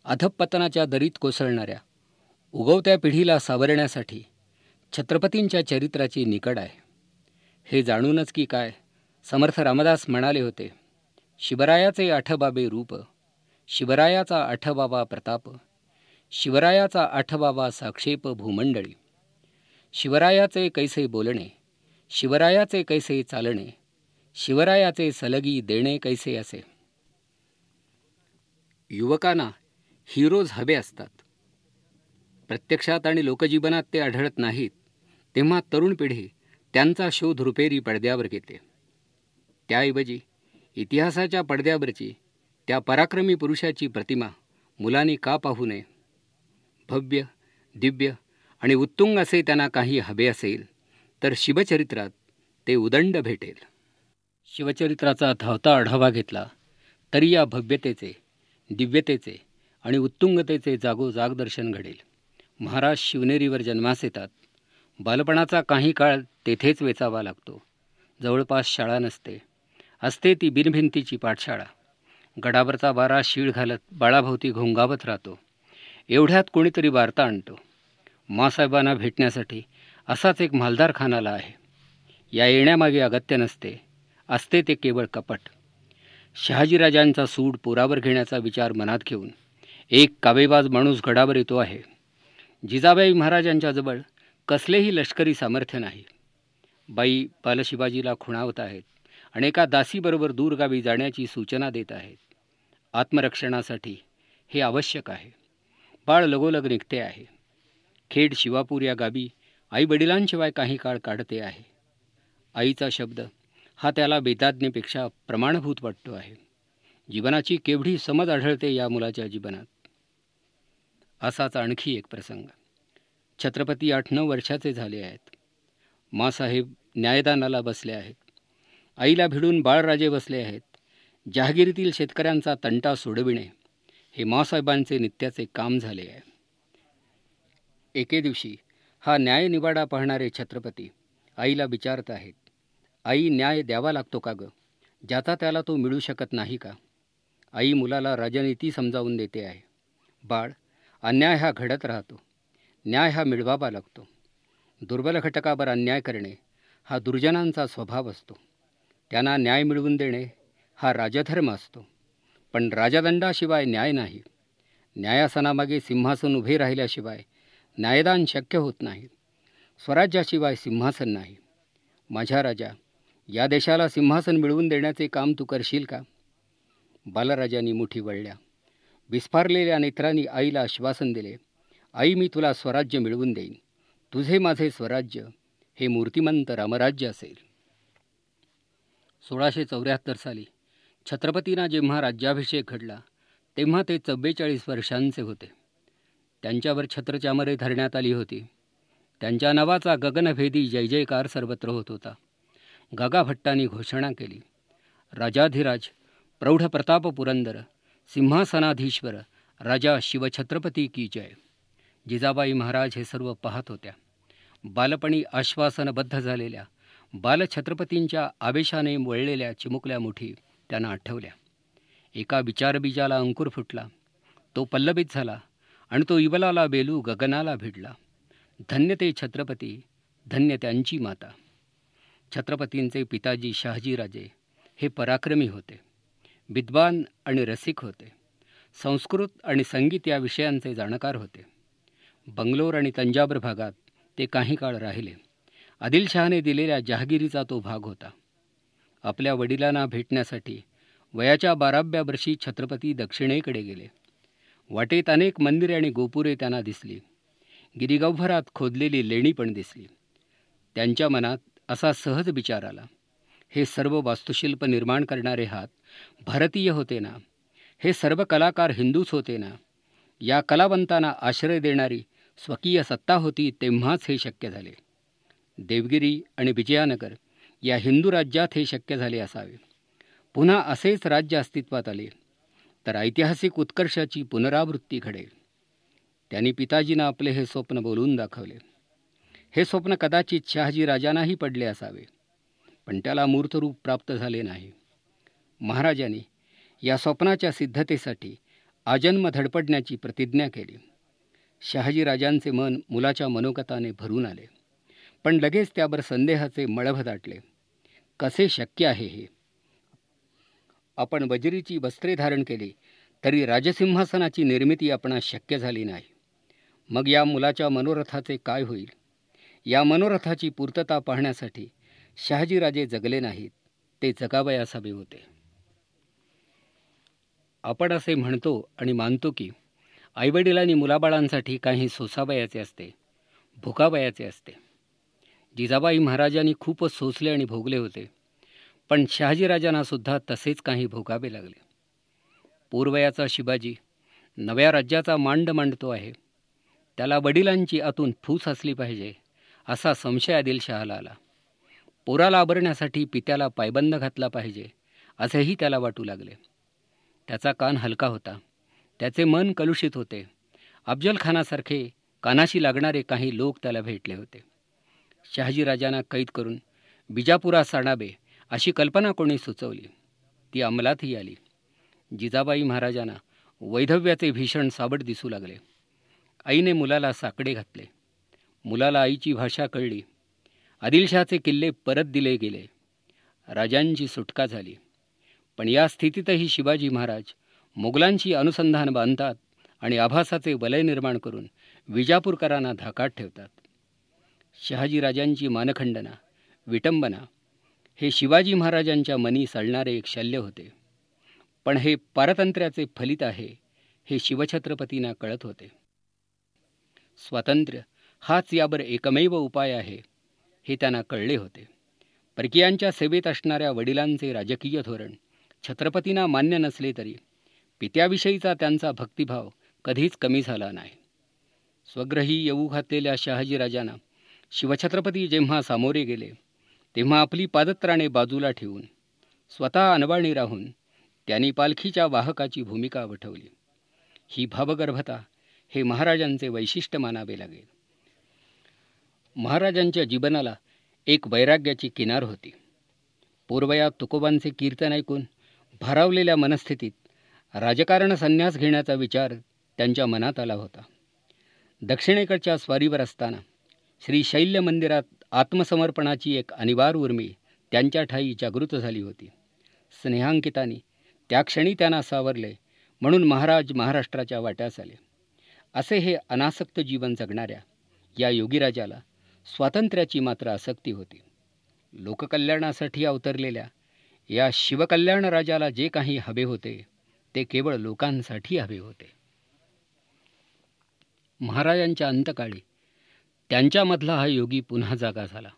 S1: अधःपतनाच्या दरीत कोसळणाऱ्या उगवत्या पिढीला सावरण्यासाठी छत्रपतींच्या चरित्राची निकड आहे. हे जाणूनच की काय समर्थ रामदास म्हणाले होते, शिवरायाचे आठबाबे रूप, शिवरायाचा आठबाबा प्रताप, शिवरायाचा आठबाबा साक्षेप भूमंडळी, शिवरायाचे कैसे बोलणे, शिवरायाचे कैसे चालणे, शिवरायाचे सलगी देणे कैसे असे. युवकांना हिरोज हवे असतात. प्रत्यक्षात आणि लोकजीवनात ते आढळत नाहीत तेव्हा तरुण पिढी त्यांचा शोध रुपेरी पडद्यावर घेते. त्याऐवजी इतिहासाच्या पडद्यावरची त्या पराक्रमी पुरुषाची प्रतिमा मुलांनी का पाहू नये? भव्य, दिव्य आणि उत्तुंग असे त्यांना काही हवे असेल तर शिवचरित्रात ते उदंड भेटेल. शिवचरित्राचा धावता आढावा घेतला तरी या भव्यतेचे, दिव्यतेचे आणि उत्तुंगतेचे जागोजाग दर्शन घडेल. महाराज शिवनेरीवर जन्मास येतात. बालपणाचा काही काळ तेथेच वेचावा लागतो. जवळपास शाळा नसते. असते ती बिनभिंतीची पाठशाळा. गडावरचा वारा शीळ घालत बाळाभोवती घोंगावत राहतो. एवढ्यात कोणीतरी वार्ता आणतो. माँसाहेबांना भेटण्यासाठी असाच एक मालदार खान आला आहे. या येण्यामागे अगत्य नसते, असते ते केवळ कपट. शहाजीराजांचा सूड पोरावर घेण्याचा विचार मनात घेऊन एक कावेबाज माणूस गडावर येतो आहे. जिजाबाई महाराजांच्या जवळ कसलेही लष्करी सामर्थ्य नाही. बाई बालशिवाजीला खुणावत आहेत आणि एका दासीबरोबर दूरगावी जाण्याची सूचना देत आहेत. आत्मरक्षणासाठी हे आवश्यक आहे. बाळ लगोलग निघते आहे. खेड शिवापूर या गावी आई वडिलांशिवाय काही काळ काढते आहे. आईचा शब्द हा त्याला वेदाज्ञेपेक्षा प्रमाणभूत वाटतो आहे. जीवनाची केवढी समज आढळते या मुलाच्या जीवनात. असाच आणखी एक प्रसंग. छत्रपती 8-9 वर्षाचे झाले आहेत. माँसाहेब न्यायदानाला बसले आहेत. आईला भिडून बाळराजे बसले आहेत. जहागिरीतील शेतकऱ्यांचा तंटा सोडविणे हे माँसाहेबांचे नित्याचे काम झाले आहे. एके दिवशी हा न्यायनिवाडा पाहणारे छत्रपती आईला विचारत आहेत, आई, न्याय द्यावा लागतो का गं? ज्याचा त्याला तो मिळू शकत नाही का? आई मुलाला राजनीती समजावून देते आहे. बाळ, अन्याय हा घडत राहतो. न्याय हा मिळवावा लागतो. दुर्बल घटकावर अन्याय करणे हा दुर्जनांचा स्वभाव असतो. त्यांना न्याय मिळवून देणे हा राजधर्म असतो. पण राजदंडाशिवाय न्याय नाही. न्यायासनामागे सिंहासन उभे राहिल्याशिवाय न्यायदान शक्य होत नाही. स्वराज्याशिवाय सिंहासन नाही. माझ्या राजा, या देशाला सिंहासन मिळवून देण्याचे काम तू करशील का? बालराजांनी मुठी वळल्या. विस्फारलेल्या नेत्रांनी आईला आश्वासन दिले, आई, मी तुला स्वराज्य मिळवून देईन. तुझे माझे स्वराज्य हे मूर्तिमंत रामराज्य असेल. 1674 साली छत्रपतींना जेव्हा राज्याभिषेक घडला तेव्हा ते 44 वर्षांचे होते. त्यांच्यावर छत्रचामरे धरण्यात आली होती. त्यांच्या नावाचा गगनभेदी जय जयकार सर्वत्र होत होता. गागाभट्टांनी घोषणा केली, राजाधिराज प्रौढ प्रताप पुरंदर सिंहासनाधीश्वर राजा शिवछत्रपती की जय. जिजाबाई महाराज हे सर्व पाहत होत्या. बालपणी आश्वासनबद्ध झालेल्या बालछत्रपतींच्या आवेशाने वळलेल्या चिमुकल्या मुठी त्यांना आठवल्या. एका विचारबीजाला अंकुर फुटला, तो पल्लवित झाला आणि तो इवलाला बेलू गगनाला भिडला. धन्य ते छत्रपती, धन्य त्यांची माता. छत्रपतींचे पिताजी शहाजीराजे हे पराक्रमी होते. विद्वान आणि रसिक होते. संस्कृत आणि संगीत या विषयांचे जाणकार होते. बंगलोर आणि तंजावर भागात ते काही काळ राहिले. आदिलशहाने दिलेल्या जहागिरीचा तो भाग होता. आपल्या वडिलांना भेटण्यासाठी वयाच्या 12व्या वर्षी छत्रपती दक्षिणेकडे गेले. वाटेत अनेक मंदिरे आणि गोपुरे त्यांना दिसली. गिरिगंभरात खोदलेली लेणी पण दिसली. त्यांच्या मनात असा सहज विचार आला, हे सर्व वास्तुशिल्प निर्माण करणारे हात भारतीय होते ना? हे सर्व कलाकार हिंदूच होते ना? या कलावंतांना आश्रय देणारी स्वकीय सत्ता होती तेव्हाच हे शक्य झाले. देवगिरी आणि विजयानगर या हिंदू राज्यात हे शक्य झाले असावे. पुन्हा असेच राज्य अस्तित्वात आले तर ऐतिहासिक उत्कर्षाची पुनरावृत्ती घडेल. त्यांनी पिताजींना आपले हे स्वप्न बोलून दाखवले. हे स्वप्न कदाचित शहाजीराजांनाही पडले असावे, पण त्याला मूर्तरूप प्राप्त झाले नाही. महाराजांनी या स्वप्नाच्या सिद्धतेसाठी आजन्म धडपडण्याची प्रतिज्ञा केली. शहाजीराजांचे मन मुलाच्या मनोगताने भरून आले, पण लगेच त्यावर संदेहाचे मळभ दाटले. कसे शक्य आहे हे? आपण वजिरीची वस्त्रे धारण केली तरी राजसिंहासनाची निर्मिती आपणास शक्य झाली नाही. मग या मुलाच्या मनोरथाचे काय होईल? या मनोरथाची पूर्तता पाहण्यासाठी शहाजीराजे जगले नाहीत, ते जगावयास हवे होते. आपण असे म्हणतो आणि मानतो की आईवडिलांनी मुलाबाळांसाठी काही सोसावयाचे असते, भोगावयाचे असते. जिजाबाई महाराजांनी खूपच सोसले आणि भोगले होते, पण शहाजीराजांना सुद्धा तसेच काही भोगावे लागले. पूर्वयाचा शिवाजी नव्या राज्याचा मांड मांडतो आहे. त्याला वडिलांची आतून फूस असली पाहिजे असा संशय आदिलशहाला आला. पोराला आवरण्यासाठी पित्याला पायबंद घातला पाहिजे असेही त्याला वाटू लागले. त्याचा कान हलका होता. त्याचे मन कलुषित होते. अफजलखानासारखे कानाशी लागणारे काही लोक त्याला भेटले होते. शहाजीराजांना कैद करून बिजापुरात साणावे अशी कल्पना कोणी सुचवली. ती अंमलातही आली. जिजाबाई महाराजांना वैधव्याचे भीषण साबट दिसू लागले. आईने मुलाला साकडे घातले. मुलाला आईची भाषा कळली. आदिलशहाचे किल्ले परत दिले गेले. राजांची सुटका झाली. पण या स्थितीतही शिवाजी महाराज मोगलांची अनुसंधान बांधतात आणि आभासाचे वलय निर्माण करून विजापूरकरांना धाकात ठेवतात. शहाजीराजांची मानखंडना, विटंबना हे शिवाजी महाराजांच्या मनी सळणारे एक शल्य होते. पण हे पारतंत्र्याचे फलित आहे हे शिवछत्रपतींना कळत होते. स्वातंत्र्य हाच यावर एकमेव उपाय आहे हे त्यांना कळले होते. परकीयांच्या सेवेत असणाऱ्या वडिलांचे राजकीय धोरण छत्रपतींना मान्य नसले तरी पित्याविषयीचा त्यांचा भक्तिभाव कधीच कमी झाला नाही. स्वग्रही येऊ घातलेल्या शहाजीराजांना शिवछत्रपती जेव्हा सामोरे गेले तेव्हा आपली पादत्राणे बाजूला ठेवून स्वतः अनवाणी राहून त्यांनी पालखीच्या वाहकाची भूमिका वठवली. ही भावगर्भता हे महाराजांचे वैशिष्ट्य मानावे लागेल. महाराजांच्या जीवनाला एक वैराग्याची किनार होती. पूर्वयात तुकोबांचे कीर्तन ऐकून भारावलेल्या मनस्थितीत राजकारण संन्यास घेण्याचा विचार त्यांच्या मनात आला होता. दक्षिणेकडच्या स्वारीवर असताना श्री शैल्य मंदिरात आत्मसमर्पणाची एक अनिवार्य उर्मी त्यांच्या ठायी जागृत झाली होती. स्नेहांकितांनी त्या क्षणी त्यांना सावरले म्हणून महाराज महाराष्ट्राच्या वाट्यास आले. असे हे अनासक्त जीवन जगणाऱ्या या योगीराजाला स्वातंत्र्याची मात्र आसक्ती होती. लोककल्याणासाठी अवतरलेल्या या शिवकल्याण राजाला जे काही हवे होते ते केवळ लोकांसाठी हवे होते. महाराजांच्या अंतकाळी त्यांच्यामधला हा योगी पुन्हा जागा झाला.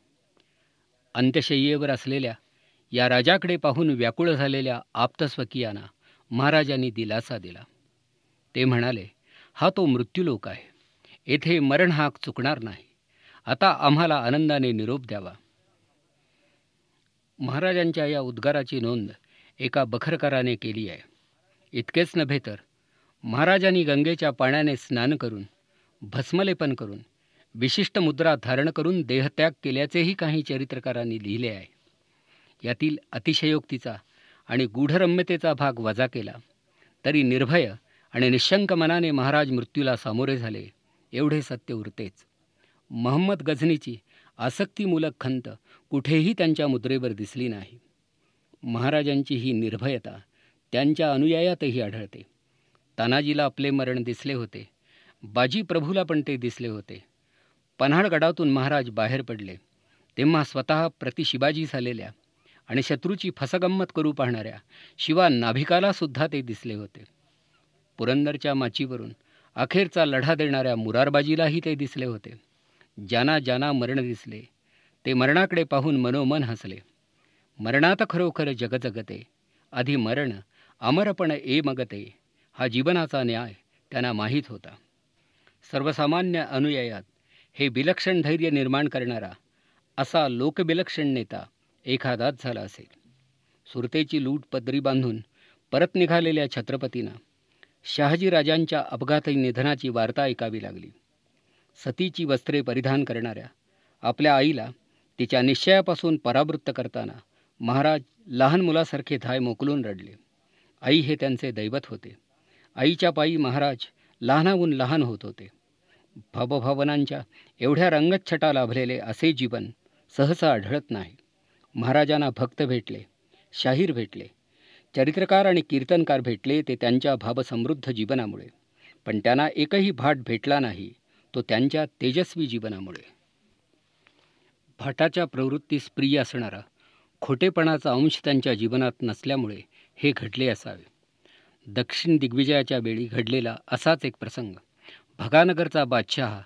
S1: अंत्यशय्येवर असलेल्या या राजाकडे पाहून व्याकुळ झालेल्या आप्तस्वकीयांना महाराजांनी दिलासा दिला. ते म्हणाले, हा तो मृत्यूलोक आहे. येथे मरण हाक चुकणार नाही. आता आम्हाला आनंदाने निरोप द्यावा. महाराजांच्या या उद्गाराची नोंद एका बखरकाराने केली आहे. इतकेच नव्हे तर महाराजांनी गंगेच्या पाण्याने स्नान करून भस्मलेपन करून विशिष्ट मुद्रा धारण करून देहत्याग केल्याचेही काही चरित्रकारांनी लिहिले आहे. यातील अतिशयोक्तीचा आणि गूढरम्यतेचा भाग वजा केला तरी निर्भय आणि निशंक मनाने महाराज मृत्यूला सामोरे झाले एवढे सत्य उरतेच. महम्मद गझनीची आसक्तीमूलक खंत कुठेही त्यांच्या मुद्रेवर दिसली नाही. महाराजांची ही निर्भयता त्यांच्या अनुयायातही आढळते. तानाजीला आपले मरण दिसले होते. बाजी प्रभूला पण ते दिसले होते. पन्हाळगडातून महाराज बाहेर पडले तेव्हा स्वतः प्रतिशिवाजी झालेल्या आणि शत्रूची फसगंमत करू पाहणाऱ्या शिवा नाभिकाला सुद्धा ते दिसले होते. पुरंदरच्या माचीवरून अखेरचा लढा देणाऱ्या मुरारबाजीलाही ते दिसले होते. ज्यांना ज्यांना मरण दिसले ते मरणाकडे पाहून मनोमन हसले. मरणात खरोखर जग जगते, आधी मरण अमरपण ए मगते, हा जीवनाचा न्याय त्यांना माहीत होता. सर्वसामान्य अनुयायात हे विलक्षण धैर्य निर्माण करणारा असा लोकविलक्षण नेता एखादाच झाला असेल. सुरतेची लूट पदरी बांधून परत निघालेल्या छत्रपतींना शहाजीराजांच्या अपघाती निधनाची वार्ता ऐकावी लागली. सतीची वस्त्रे परिधान करणाऱ्या आपल्या आईला तिच्या निश्चयापासून परावृत्त करताना महाराज लहान मुलासारखे धाय मोकलून रडले. आई हे त्यांचे दैवत होते. आईच्या पायी महाराज लहानाहून लहान होत होते. भावभावनांच्या एवढ्या रंगच्छटा लाभलेले असे जीवन सहसा आढळत नाही. महाराजांना भक्त भेटले, शाहीर भेटले, चरित्रकार आणि कीर्तनकार भेटले ते त्यांच्या भावसमृद्ध जीवनामुळे. पण त्यांना एकही भाट भेटला नाही तो त्यांच्या तेजस्वी जीवनामुळे. भाटाच्या प्रवृत्तीस प्रिय असणारा खोटेपणाचा अंश त्यांच्या जीवनात नसल्यामुळे हे घडले असावे. दक्षिण दिग्विजयाच्या वेळी घडलेला असाच एक प्रसंग. भगानगरचा बादशहा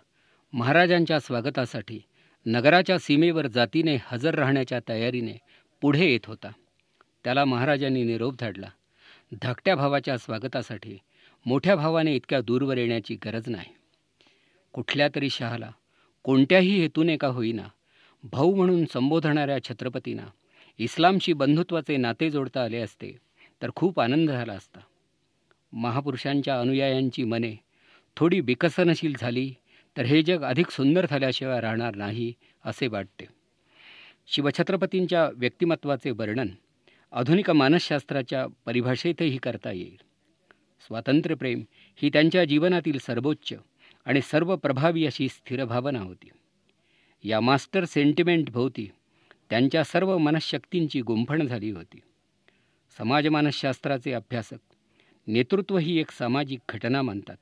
S1: महाराजांच्या स्वागतासाठी नगराच्या सीमेवर जातीने हजर राहण्याच्या तयारीने पुढे येत होता. त्याला महाराजांनी निरोप धाडला, धाकट्या भावाच्या स्वागतासाठी मोठ्या भावाने इतक्या दूरवर येण्याची गरज नाही. कुठल्या तरी शहाला कोणत्याही हेतूने का होईना भाऊ म्हणून संबोधणाऱ्या छत्रपतींना इस्लामशी बंधुत्वाचे नाते जोडता आले असते तर खूप आनंद झाला असता. महापुरुषांच्या अनुयायांची मने थोडी विकसनशील झाली तर हे जग अधिक सुंदर झाल्याशिवाय राहणार नाही असे वाटते. शिवछत्रपतींच्या व्यक्तिमत्वाचे वर्णन आधुनिक मानसशास्त्राच्या परिभाषेतही करता येईल. स्वातंत्र्यप्रेम ही त्यांच्या जीवनातील सर्वोच्च आणि सर्व प्रभावी अशी स्थिर भावना होती. या मास्टर सेंटिमेंट भोवती त्यांच्या सर्व मनःशक्तींची गुंफण झाली होती. समाज मानसशास्त्राचे अभ्यासक नेतृत्व ही एक सामाजिक घटना मानतात.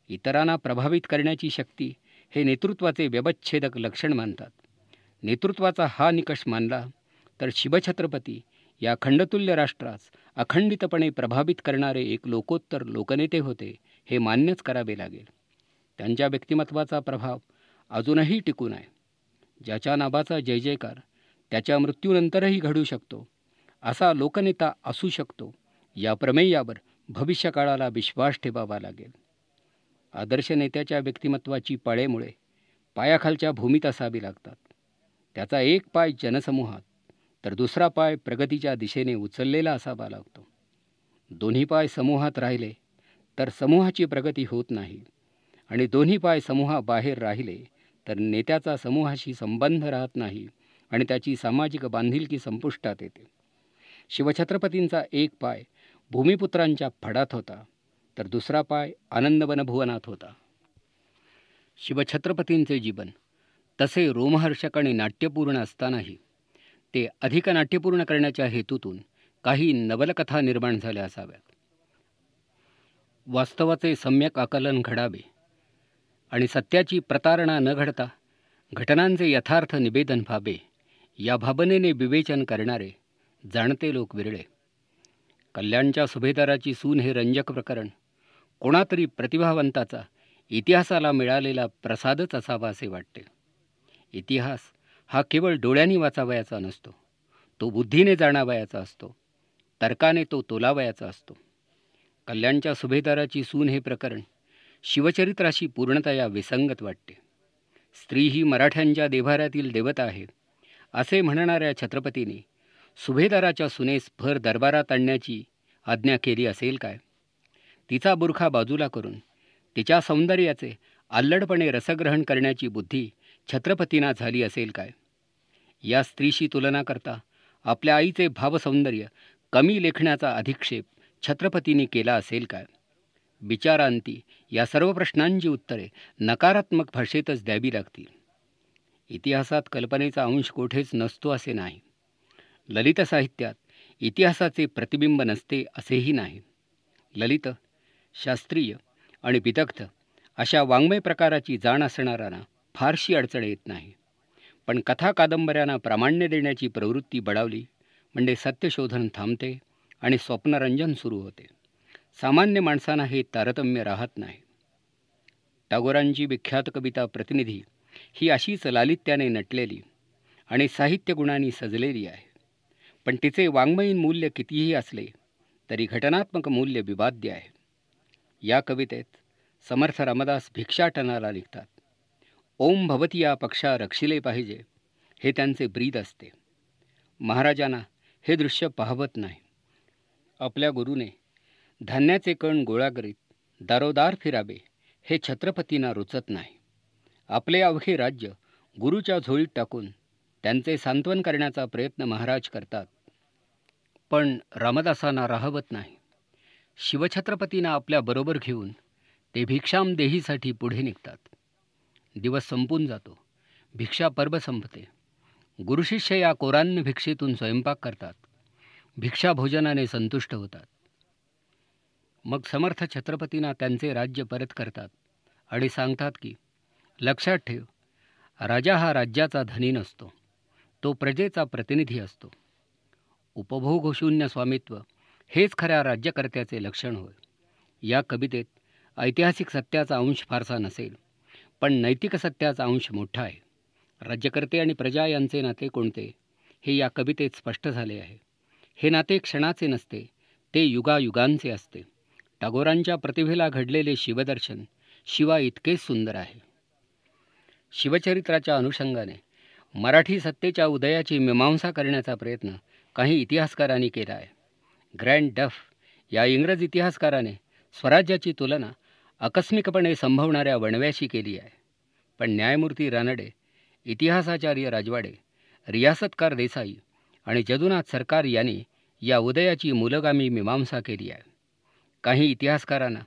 S1: इतरांना प्रभावित करण्याची शक्ती हे नेतृत्वाचे व्यवच्छेदक लक्षण मानतात. नेतृत्वाचा हा निकष मानला तर शिवछत्रपती या खंडतुल्य राष्ट्रास अखंडितपणे प्रभावित करणारे एक लोकोत्तर लोकनेते होते हे मान्यच करावे लागेल. त्यांच्या व्यक्तिमत्वाचा प्रभाव अजूनही टिकून आहे. ज्याच्या नावाचा जय जयकार त्याच्या मृत्यूनंतरही घडू शकतो असा लोकनेता असू शकतो, या प्रमेयावर भविष्यकाळाला विश्वास ठेवावा लागेल. आदर्श नेत्याच्या व्यक्तिमत्वाची पाळेमुळे पायाखालच्या भूमीत असावी लागतात. त्याचा एक पाय जनसमूहात तर दुसरा पाय प्रगतीच्या दिशेने उचललेला असावा लागतो. दोन्ही पाय समूहात राहिले तर समूहाची प्रगती होत नाही आणि दोन्ही पाय समूहाबाहेर राहिले तर नेत्याचा समूहाशी संबंध राहत नाही आणि त्याची सामाजिक बांधिलकी संपुष्टात येते. शिवछत्रपतींचा एक पाय भूमिपुत्रांच्या फडात होता तर दुसरा पाय आनंदवनभुवनात होता. शिवछत्रपतींचे जीवन तसे रोमहर्षक आणि नाट्यपूर्ण असतानाही ते अधिक नाट्यपूर्ण करण्याच्या हेतूतून काही नवलकथा निर्माण झाल्या असाव्यात. वास्तवाचे सम्यक आकलन घडावे आणि सत्याची प्रतारणा न घडता घटनांचे यथार्थ निवेदन व्हावे या भावनेने विवेचन करणारे जाणते लोक विरळे. कल्याणच्या सुभेदाराची सून हे रंजक प्रकरण कोणातरी प्रतिभावंताचा इतिहासाला मिळालेला प्रसादच असावा असे वाटते. इतिहास हा केवळ डोळ्यांनी वाचावयाचा नसतो, तो बुद्धीने जाणावयाचा असतो, तर्काने तो तोलावयाचा असतो. कल्याणच्या सुभेदाराची सून हे प्रकरण शिवचरित्राशी पूर्णतया विसंगत वाटते. स्त्री ही मराठ्यांच्या देव्हाऱ्यातील देवता आहे असे म्हणणाऱ्या छत्रपतींनी सुभेदाराच्या सुनेस भर दरबारात आणण्याची आज्ञा केली असेल काय? तिचा बुरखा बाजूला करून तिच्या सौंदर्याचे अल्लडपणे रसग्रहण करण्याची बुद्धी छत्रपतींना झाली असेल काय? या स्त्रीशी तुलना करता आपल्या आईचे भावसौंदर्य कमी लेखण्याचा अधिक्षेप छत्रपतींनी केला असेल काय? विचारांती या सर्व प्रश्नांची उत्तरे नकारात्मक भाषेतच द्यावी लागतील. इतिहासात कल्पनेचा अंश कोठेच नसतो असे नाही. ललित साहित्यात इतिहासाचे प्रतिबिंब नसते असेही नाही. ललित, शास्त्रीय आणि विदग्ध अशा वाङ्मय प्रकाराची जाण असणाऱ्यांना फारशी अडचण येत नाही. पण कथा कादंबऱ्यांना प्रामाण्य देण्याची प्रवृत्ती बळावली म्हणजे सत्यशोधन थांबते आणि स्वप्नरंजन सुरू होते. सामान्य माणसांना हे तारतम्य राहत नाही. टागोरांची विख्यात कविता प्रतिनिधी ही अशीच लालित्याने नटलेली आणि साहित्य गुणांनी सजलेली आहे. पण तिचे वाङ्मयीन मूल्य कितीही असले तरी घटनात्मक मूल्य विवाद्य आहे. या कवितेत समर्थ रामदास भिक्षाटनाला लिखतात. ओम भवती या पक्षा रक्षिले पाहिजे हे त्यांचे ब्रीद असते. महाराजांना हे दृश्य पाहवत नाही. आपल्या गुरुने धान्याचे कण गोळा करीत दारोदार फिरावे हे छत्रपतींना रुचत नाही. आपले अवघे राज्य गुरुच्या झोळीत टाकून त्यांचे सांत्वन करण्याचा प्रयत्न महाराज करतात, पण रामदासांना राहवत नाही. शिवछत्रपतींना आपल्याबरोबर घेऊन ते भिक्षाम देहीसाठी पुढे निघतात. दिवस संपून जातो. भिक्षा पर्व संपते. गुरुशिष्य या कोरान्य भिक्षेतून स्वयंपाक करतात. भिक्षा भोजनाने संतुष्ट होतात. मग समर्थ छत्रपतींना त्यांचे राज्य परत करतात आणि सांगतात की लक्षात ठेव, राजा हा राज्याचा धनी नसतो, तो प्रजेचा प्रतिनिधी असतो. उपभोगशून्य स्वामित्व हेच खऱ्या राज्यकर्त्याचे लक्षण होय. या कवितेत ऐतिहासिक सत्याचा अंश फारसा नसेल, पण नैतिक सत्याचा अंश मोठा आहे. राज्यकर्ते आणि प्रजा यांचे नाते कोणते हे या कवितेत स्पष्ट झाले आहे. हे नाते क्षणाचे नसते, ते युगायुगांचे असते. टागोरांच्या प्रतिभेला घडलेले शिवदर्शन शिवा इतकेच सुंदर आहे. शिवचरित्राच्या अनुषंगाने मराठी सत्तेच्या उदयाची मीमांसा करण्याचा प्रयत्न काही इतिहासकारांनी केला आहे. ग्रँड डफ या इंग्रज इतिहासकाराने स्वराज्याची तुलना आकस्मिकपणे संभवणाऱ्या वणव्याशी केली आहे. पण न्यायमूर्ती रानडे, इतिहासाचार्य राजवाडे, रियासतकार देसाई आणि जदुनाथ सरकार यांनी या उदयाची मूलगामी मीमांसा केली आहे. काही इतिहासकारांना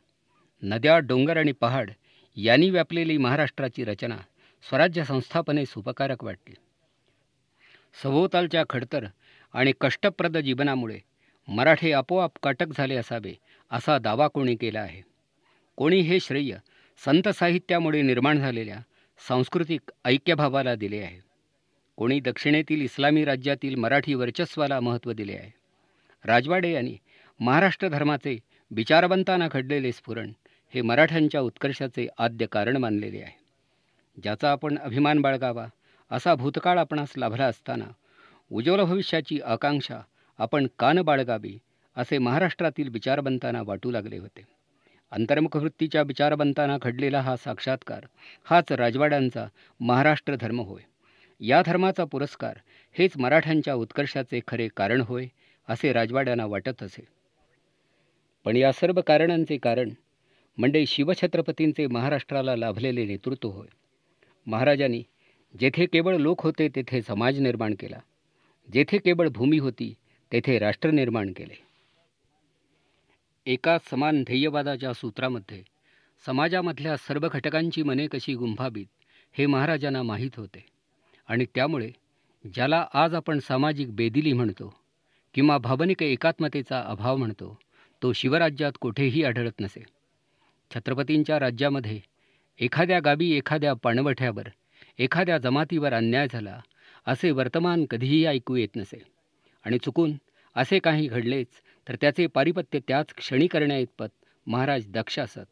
S1: नद्या, डोंगर आणि पहाड यांनी व्यापलेली महाराष्ट्राची रचना स्वराज्य संस्थापनेस उपकारक वाटली. सभोवतालच्या खडतर आणि कष्टप्रद जीवनामुळे मराठे आपोआप काटक झाले असावे असा दावा कोणी केला आहे. कोणी हे श्रेय संत साहित्यामुळे निर्माण झालेल्या सांस्कृतिक ऐक्यभावाला दिले आहे. कोणी दक्षिणेतील इस्लामी राज्यातील मराठी वर्चस्वाला महत्त्व दिले आहे. राजवाडे यांनी महाराष्ट्र धर्माचे विचारवंतांना घडलेले स्फुरण हे मराठ्यांच्या उत्कर्षाचे आद्य कारण मानलेले आहे. ज्याचा आपण अभिमान बाळगावा असा भूतकाळ आपणास लाभला असताना उज्ज्वल भविष्याची आकांक्षा आपण कान बाळगावी असे महाराष्ट्रातील विचारवंतांना वाटू लागले होते. अंतर्मुख वृत्तीच्या विचारवंतांना घडलेला हा साक्षात्कार हाच राजवाड्यांचा महाराष्ट्र धर्म होय. या धर्माचा पुरस्कार हेच मराठ्यांच्या उत्कर्षाचे खरे कारण होय असे राजवाड्यांना वाटत असे. पण या सर्व कारणांचे कारण म्हणजे शिवछत्रपतींचे महाराष्ट्राला लाभलेले नेतृत्व होय. महाराजांनी जेथे केवळ लोक होते तेथे समाज निर्माण केला, जेथे केवळ भूमी होती तेथे राष्ट्र निर्माण केले. एका समान ध्येयवादाच्या सूत्रामध्ये समाजामधल्या सर्व घटकांची मने कशी गुंफावीत हे महाराजांना माहीत होते आणि त्यामुळे ज्याला आज आपण सामाजिक बेदिली म्हणतो किंवा भावनिक एकात्मतेचा अभाव म्हणतो तो शिवराज्यात कुठेही आढळत नसे. छत्रपतींच्या राज्यामध्ये एखाद्या गावी एखाद्या पाणवठ्यावर एखाद्या जमातीवर अन्याय झाला असे वर्तमान कधीही ऐकू येत नसे आणि चुकून असे काही घडलेच तर त्याचे पारिपत्य त्याच क्षणी करण्याइतपत महाराज दक्ष असत.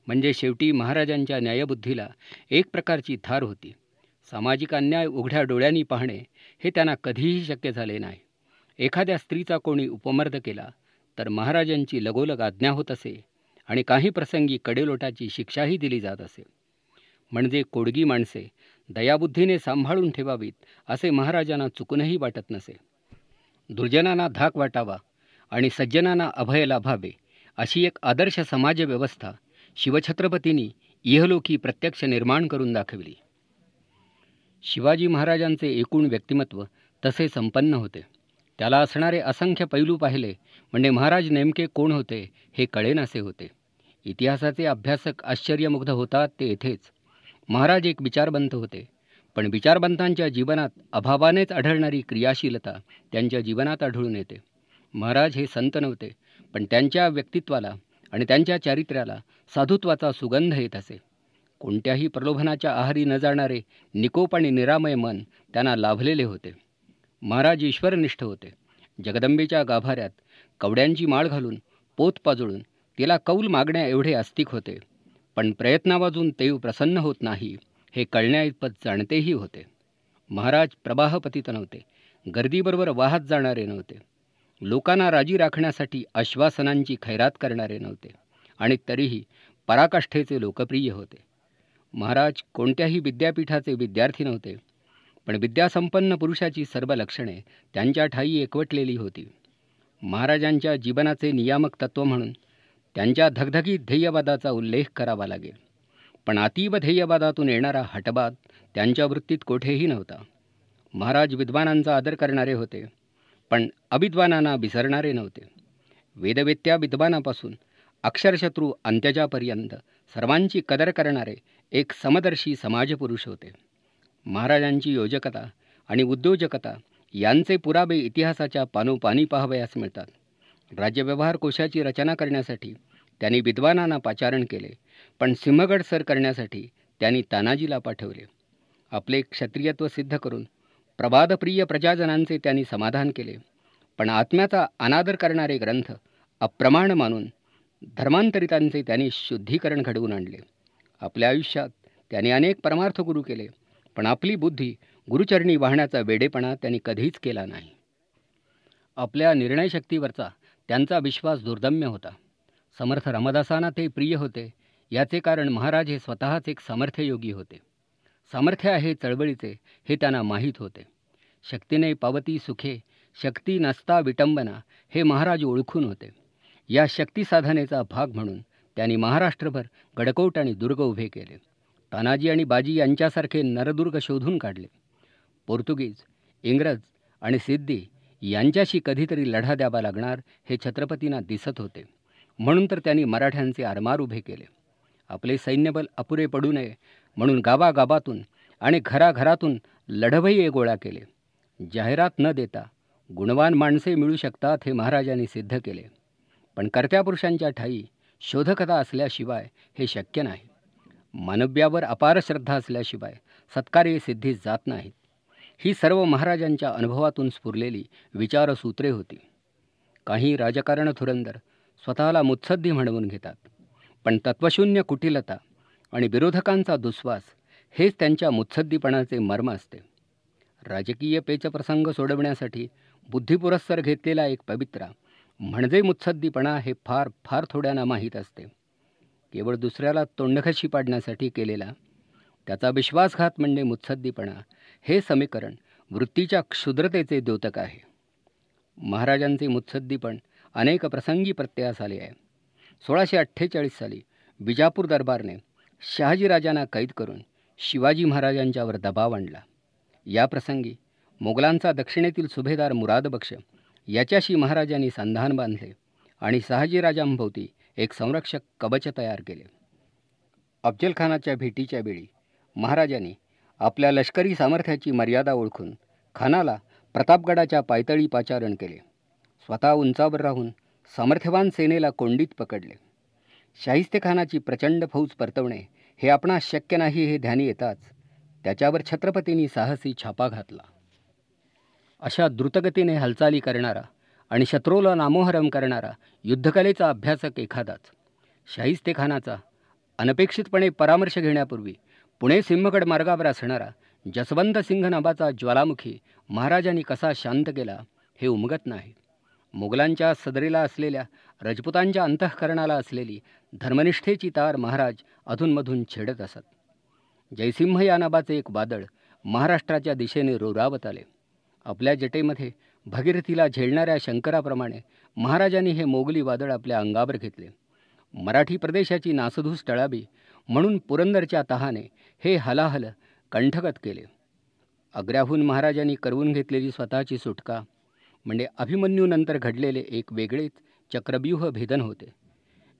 S1: म्हणजे शेवटी महाराजांच्या न्यायबुद्धीला एक प्रकारची थार होती. सामाजिक अन्याय उघड्या डोळ्यांनी पाहणे हे त्यांना कधीही शक्य झाले नाही. एखाद्या स्त्रीचा कोणी उपमर्द केला तर महाराजांची लगोलग आज्ञा होत असे आणि काही प्रसंगी कडेलोटाची शिक्षाही दिली जात असे. म्हणजे कोडगी माणसे दयाबुद्धीने सांभाळून ठेवावीत असे महाराजांना चुकूनही वाटत नसे. दुर्जनांना धाक वाटावा आणि सज्जनांना अभय लाभावे अशी एक आदर्श समाजव्यवस्था शिवछत्रपतींनी इहलोकी प्रत्यक्ष निर्माण करून दाखविली. शिवाजी महाराजांचे एकूण व्यक्तिमत्व तसे संपन्न होते. त्याला असणारे असंख्य पैलू पाहिले म्हणजे महाराज नेमके कोण होते हे कळेनासे होते. इतिहासाचे अभ्यासक आश्चर्यमुग्ध होतात ते येथेच. महाराज एक विचारवंत होते, पण विचारवंतांच्या जीवनात अभावानेच आढळणारी क्रियाशीलता त्यांच्या जीवनात आढळून येते. महाराज हे संत नव्हते, पण त्यांच्या व्यक्तित्वाला आणि त्यांच्या चारित्र्याला साधुत्वाचा सुगंध येत असे. कोणत्याही प्रलोभनाच्या आहारी न जाणारे निकोप आणि निरामय मन त्यांना लाभलेले होते. महाराज ईश्वरनिष्ठ होते. जगदंबेच्या गाभाऱ्यात कवड्यांची माळ घालून पोत पाजळून तिला कौल मागण्या एवढे आस्तिक होते, पण प्रयत्नावाजून देव प्रसन्न होत नाही हे कळण्याइतपत जाणतेही होते. महाराज प्रवाहपतित नव्हते, गर्दीबरोबर वाहत जाणारे नव्हते, लोकांना राजी राखण्यासाठी आश्वासनांची खैरात करणारे नव्हते आणि तरीही पराकाष्ठेचे लोकप्रिय होते. महाराज कोणत्याही विद्यापीठाचे विद्यार्थी नव्हते, पण विद्यासंपन्न पुरुषाची सर्व लक्षणे त्यांच्या ठायी एकवटलेली होती. महाराजांच्या जीवनाचे नियामक तत्त्व म्हणून त्यांच्या धगधगीत ध्येयवादाचा उल्लेख करावा लागेल. पण अतीव ध्येयवादातून येणारा हटवाद त्यांच्या वृत्तीत कोठेही नव्हता. महाराज विद्वानांचा आदर करणारे होते, पण अविद्वानांना विसरणारे नव्हते. वेदवेत्या विद्वानापासून अक्षरशत्रू अंत्यजापर्यंत सर्वांची कदर करणारे एक समदर्शी समाजपुरुष होते. महाराजांची योजकता आणि उद्योजकता यांचे पुरावे इतिहासाच्या पानोपानी पाहावयास मिळतात. राज्यव्यवहार कोशाची रचना करण्यासाठी त्यांनी विद्वानांना पाचारण केले, पण सिंहगड सर करण्यासाठी त्यांनी तानाजीला पाठवले. आपले क्षत्रियत्व सिद्ध करून प्रवादप्रिय प्रजाजनांचे त्यांनी समाधान केले, पण आत्म्याचा अनादर करणारे ग्रंथ अप्रमाण मानून धर्मांतरितांचे त्यांनी शुद्धीकरण घडवून आणले. आपल्या आयुष्यात त्यांनी अनेक परमार्थ गुरु केले, पण आपली बुद्धी गुरुचरणी वाहण्याचा वेडेपणा त्यांनी कधीच केला नाही. आपल्या निर्णयशक्तीवरचा त्यांचा विश्वास दुर्दम्य होता. समर्थ रामदासांना ते प्रिय होते. याचे कारण महाराज हे स्वतःच एक सामर्थ्ययोगी होते. सामर्थ्य आहे चळवळीचे हे त्यांना माहीत होते. शक्तीने पावती सुखे, शक्ती नसता विटंबना हे महाराज ओळखून होते. या शक्ती साधनेचा भाग म्हणून त्यांनी महाराष्ट्रभर गडकोट आणि दुर्ग उभे केले. तानाजी आणि बाजी यांच्यासारखे नरदुर्ग शोधून काढले. पोर्तुगीज, इंग्रज आणि सिद्धी यांच्याशी कधीतरी लढा द्यावा लागणार हे छत्रपतींना दिसत होते. म्हणून तर त्यांनी मराठ्यांचे आरमार उभे केले. आपले सैन्यबल अपुरे पडू नये म्हणून गावागावातून आणि घराघरातून लढवय्ये गोळा केले. जाहिरात न देता गुणवान माणसे मिळू शकतात हे महाराजांनी सिद्ध केले. पण कर्त्या पुरुषांच्या ठायी शोधकथा असल्याशिवाय हे शक्य नाही. मानव्यावर अपार श्रद्धा असल्याशिवाय सत्कार्य सिद्धीस जात नाहीत. ही सर्व महाराजांच्या अनुभवातून स्फुरलेली विचारसूत्रे होती. काही राजकारण धुरंदर स्वतःला मुत्सद्दी म्हणवून घेतात, पण तत्वशून्य कुटिलता आणि विरोधकांचा दुस्वास हेच त्यांच्या मुत्सद्दीपणाचे मर्म असते. राजकीय पेचप्रसंग सोडवण्यासाठी बुद्धिपुरस्सर घेतलेला एक पवित्रा म्हणजे मुत्सद्दीपणा हे फार फार थोड्यांना माहीत असते. केवळ दुसऱ्याला तोंडघशी पाडण्यासाठी केलेला त्याचा विश्वासघात म्हणजे मुत्सद्दीपणा हे समीकरण वृत्तीच्या क्षुद्रतेचे द्योतक आहे. महाराजांचे मुत्सद्दीपण अनेक प्रसंगी प्रत्ययास आले आहे. 1648 साली विजापूर दरबारने शहाजीराजांना कैद करून शिवाजी महाराजांच्यावर दबाव आणला. या प्रसंगी मोगलांचा दक्षिणेतील सुभेदार मुरादबक्ष याच्याशी महाराजांनी संधान बांधले आणि शहाजीराजांभोवती एक संरक्षक कवच तयार केले. अफजलखानाच्या भेटीच्या वेळी महाराजांनी आपल्या लष्करी सामर्थ्याची मर्यादा ओळखून खानाला प्रतापगडाच्या पायतळी पाचारण केले. स्वतः उंचावर राहून सामर्थ्यवान सेनेला कोंडीत पकडले. शाहिस्तेखानाची प्रचंड फौज परतवणे हे आपणास शक्य नाही हे ध्यानी येताच त्याच्यावर छत्रपतींनी साहसी छापा घातला. अशा द्रुतगतीने हालचाली करणारा आणि शत्रूला नामोहरम करणारा युद्धकलेचा अभ्यासक एखादाच शाहिस्तेखानाचा अनपेक्षितपणे परामर्श घेण्यापूर्वी पुणे सिंहगड मार्गावर असणारा जसवंत सिंह नावाचा ज्वालामुखी महाराजांनी कसा शांत केला हे उमगत नाही. मुघलांच्या सदरेला असलेल्या राजपुतांच्या अंतःकरणाला असलेली धर्मनिष्ठेची तार महाराज अधूनमधून छेडत असत. जयसिंह या नावाचे एक वादळ महाराष्ट्राच्या दिशेने रोरावत आले. आपल्या जटेमध्ये भगीरथीला झेलणाऱ्या शंकराप्रमाणे महाराजांनी हे मोगली वादळ आपल्या अंगावर घेतले. मराठी प्रदेशाची नासधूस टळावी म्हणून पुरंदरच्या तहाने हे हलाहल कंठगत केले. आग्र्याहून महाराजांनी करवून घेतलेली स्वतःची सुटका म्हणजे अभिमन्यूनंतर घडलेले एक वेगळेच चक्रव्यूह भेदन होते.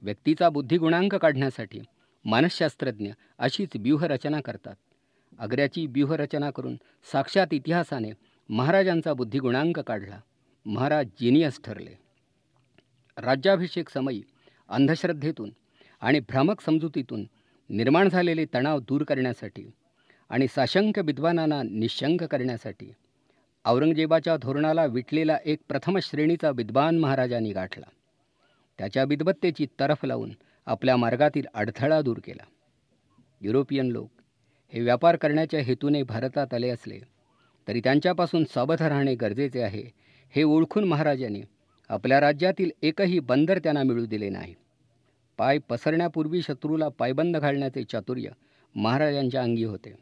S1: व्यक्तीचा बुद्धिगुणांक काढण्यासाठी मानसशास्त्रज्ञ अशीच व्यूहरचना करतात. आग्र्याची व्यूहरचना करून साक्षात इतिहासाने महाराजांचा बुद्धिगुणांक काढला. महाराज जिनियस ठरले. राज्याभिषेक समयी अंधश्रद्धेतून आणि भ्रामक समजुतीतून निर्माण झालेले तणाव दूर करण्यासाठी आणि साशंक विद्वानांना निशंक करण्यासाठी औरंगजेबाच्या धोरणाला विटलेला एक प्रथम श्रेणीचा विद्वान महाराजांनी गाठला. त्याच्या विद्वत्तेची तरफ लावून आपल्या मार्गातील अडथळा दूर केला. युरोपियन लोक हे व्यापार करण्याच्या हेतूने भारतात आले असले तरी त्यांच्यापासून सावध राहणे गरजेचे आहे हे ओळखून महाराजांनी आपल्या राज्यातील एकही बंदर त्यांना मिळू दिले नाही. पाय पसरण्यापूर्वी शत्रूला पायबंद घालण्याचे चातुर्य महाराजांच्या अंगी होते.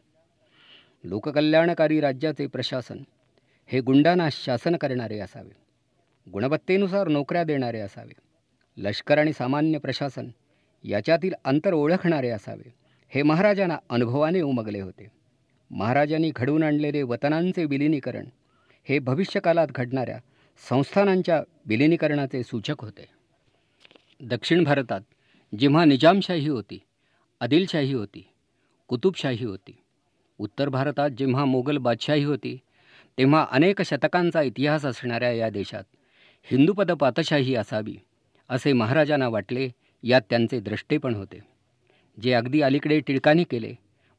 S1: लोककल्याणकारी राज्याचे प्रशासन हे गुंडांना शासन करणारे असावे, गुणवत्तेनुसार नोकऱ्या देणारे असावे, लष्कर आणि सामान्य प्रशासन याच्यातील अंतर ओळखणारे असावे हे महाराजांना अनुभवाने उमगले होते. महाराजांनी घडवून आणलेले वतनांचे विलिनीकरण हे भविष्यकालात घडणाऱ्या संस्थानांच्या विलिनीकरणाचे सूचक होते. दक्षिण भारतात जेव्हा निजामशाही होती, आदिलशाही होती, कुतुबशाही होती, उत्तर भारतात जेव्हा मोगल बादशाही होती, तेव्हा अनेक शतकांचा इतिहास असणाऱ्या या देशात हिंदूपद पातशाही असावी असे महाराजांना वाटले. यात त्यांचे द्रष्टेपण होते. जे अगदी अलीकडे टिळकांनी केले,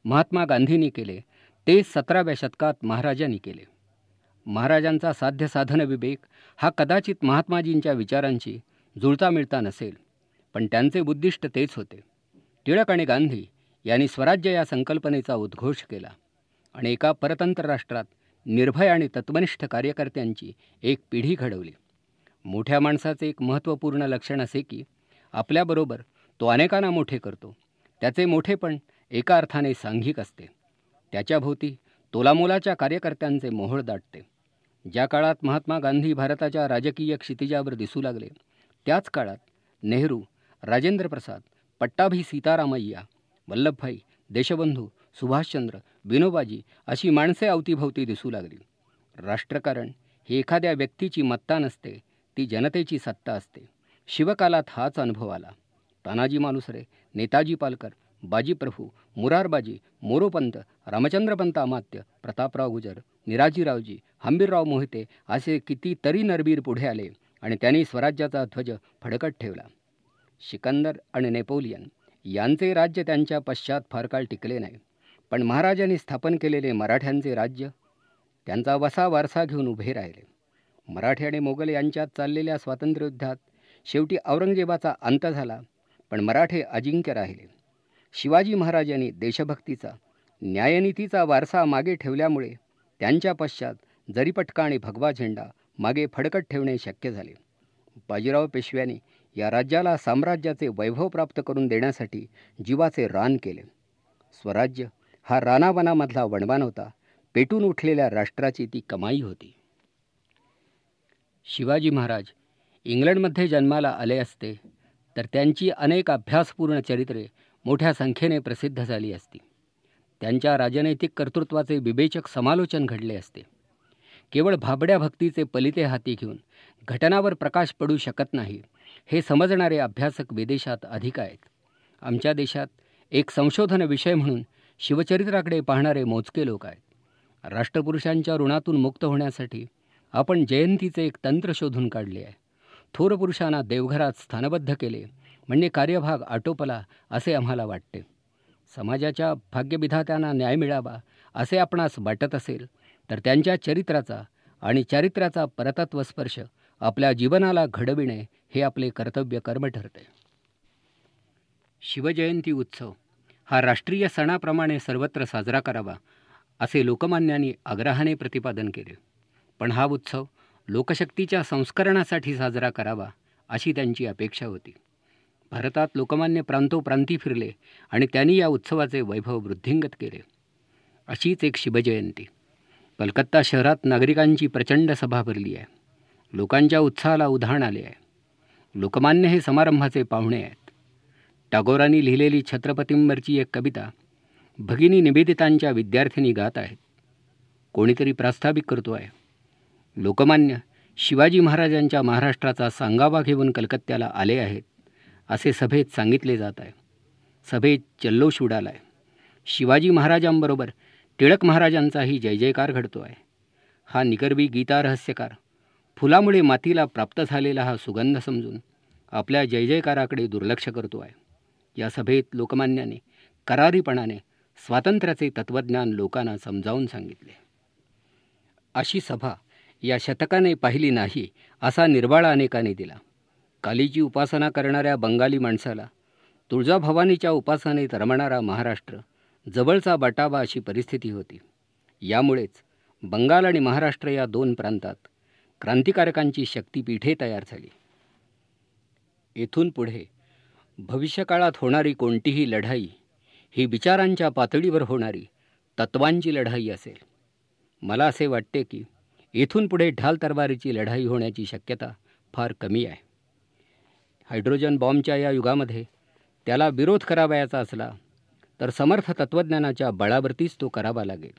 S1: महात्मा गांधींनी केले, ते 17व्या शतकात महाराजांनी केले. महाराजांचा साध्यसाधन विवेक हा कदाचित महात्माजींच्या विचारांशी जुळता मिळता नसेल, पण त्यांचे उद्दिष्ट तेच होते. टिळक आणि गांधी यांनी स्वराज्य या संकल्पनेचा उद्घोष केला आणि एका परतंत्र राष्ट्रात निर्भय आणि तत्वनिष्ठ कार्यकर्त्यांची एक पिढी घडवली. मोठ्या माणसाचे एक महत्त्वपूर्ण लक्षण असे की आपल्याबरोबर तो अनेकांना मोठे करतो. त्याचे मोठेपण एका अर्थाने सांघिक असते. त्याच्याभोवती तोलामोलाच्या कार्यकर्त्यांचे मोहोळ दाटते. ज्या काळात महात्मा गांधी भारताच्या राजकीय क्षितिजावर दिसू लागले, त्याच काळात नेहरू, राजेंद्र प्रसाद, पट्टाभी सीतारामय्या, वल्लभभाई, देशबंधू, सुभाषचंद्र, विनोबाजी अशी माणसे अवतीभवती दिसू लागली. राष्ट्रकारण ही एखाद्या व्यक्तीची मत्ता नसते, ती जनतेची सत्ता असते. शिवकालात हाच अनुभव आला. तानाजी मालुसरे, नेताजी पालकर, बाजीप्रभू, मुरारबाजी, मोरोपंत, रामचंद्रपंत अमात्य, प्रतापराव गुजर, निराजीरावजी, हंबीरराव मोहिते असे कितीतरी नरबीर पुढे आले आणि त्यांनी स्वराज्याचा ध्वज फडकत ठेवला. सिकंदर आणि नेपोलियन यांचे राज्य त्यांच्या पश्चात फार काळ टिकले नाही, पण महाराजांनी स्थापन केलेले मराठ्यांचे राज्य त्यांचा वसा वारसा घेऊन उभे राहिले. मराठी आणि मोगल यांच्यात चाललेल्या स्वातंत्र्ययुद्धात शेवटी औरंगजेबाचा अंत झाला, पण मराठे अजिंक्य राहिले. शिवाजी महाराजांनी देशभक्तीचा, न्यायनीतीचा वारसा मागे ठेवल्यामुळे त्यांच्या पश्चात जरीपटका आणि भगवा झेंडा मागे फडकत ठेवणे शक्य झाले. बाजीराव पेशव्यांनी या राज्याला साम्राज्याचे वैभव प्राप्त करून देण्यासाठी जीवाचे रान केले. स्वराज्य हा रानावनामधला वणवान होता, पेटून उठलेल्या राष्ट्राची ती कमाई होती. शिवाजी महाराज इंग्लंडमध्ये जन्माला आले असते तर त्यांची अनेक अभ्यासपूर्ण चरित्रे मोठ्या संख्येने प्रसिद्ध झाली असती. त्यांच्या राजनैतिक कर्तृत्वाचे विवेचक समालोचन घडले असते. केवळ भाबड्या भक्तीचे पलिते हाती घेऊन घटनावर प्रकाश पडू शकत नाही, हे समजणारे अभ्यासक विदेशात अधिक आहेत. आमच्या देशात एक संशोधन विषय म्हणून शिवचरित्राकडे पाहणारे मोजके लोक आहेत. राष्ट्रपुरुषांच्या ऋणातून मुक्त होण्यासाठी आपण जयंतीचे एक तंत्र शोधून काढले आहे. थोर पुरुषांना देवघरात स्थानबद्ध केले म्हणजे कार्यभाग आटोपला असे आम्हाला वाटते. समाजाच्या भाग्यविधात्यांना न्याय मिळावा असे आपणास वाटत असेल तर त्यांच्या चरित्राचा आणि चारित्र्याचा परतत्व स्पर्श आपल्या जीवनाला घडविणे हे आपले कर्तव्य कर्म ठरते. शिवजयंती उत्सव हा राष्ट्रीय सणाप्रमाणे सर्वत्र साजरा करावा असे लोकमान्यांनी आग्रहाने प्रतिपादन केले. पण हा उत्सव लोकशक्तीच्या संस्करणासाठी साजरा करावा अशी त्यांची अपेक्षा होती. भारतात लोकमान्य प्रांतोप्रांती फिरले आणि त्यांनी या उत्सवाचे वैभव वृद्धिंगत केले. अशीच एक शिवजयंती. कलकत्ता शहरात नागरिकांची प्रचंड सभा भरली आहे. लोकांच्या उत्साहाला उधाण आले आहे. लोकमान्य हे समारंभाचे पाहुणे आहेत. टागोरांनी लिहिलेली छत्रपतींवरची एक कविता भगिनी निवेदितांच्या विद्यार्थिनी गात आहेत. कोणीतरी प्रास्ताविक करतो आहे, लोकमान्य शिवाजी महाराजांच्या महाराष्ट्राचा सांगावा घेऊन कलकत्त्याला आले आहेत असे सभेत सांगितले जात आहे. सभेत जल्लोष उडाला आहे. शिवाजी महाराजांबरोबर टिळक महाराजांचाही जय जयकार घडतो आहे. हा निगर्वी गीता रहस्यकार फुलामुळे मातीला प्राप्त झालेला हा सुगंध समजून आपल्या जय जयकाराकडे दुर्लक्ष करतो आहे. या सभेत लोकमान्याने करारीपणाने स्वातंत्र्याचे तत्त्वज्ञान लोकांना समजावून सांगितले. अशी सभा या शतकाने पाहिली नाही असा निर्वाळा अनेकांनी दिला. कालीची उपासना करणाऱ्या बंगाली माणसाला तुळजाभवानीच्या उपासनेत रमणारा महाराष्ट्र जवळचा वाटावा अशी परिस्थिती होती. यामुळेच बंगाल आणि महाराष्ट्र या दोन प्रांतात क्रांतिकारकांची शक्तिपीठे तयार झाली. येथून पुढे भविष्यकाळात होणारी कोणतीही लढाई ही विचारांच्या पातळीवर होणारी तत्वांची लढाई असेल. मला असे वाटते की येथून पुढे ढाल तरवारीची लढाई होण्याची शक्यता फार कमी आहे. हायड्रोजन बॉम्बच्या या युगामध्ये त्याला विरोध करावयाचा असला तर समर्थ तत्त्वज्ञानाच्या बळावरतीच तो करावा लागेल.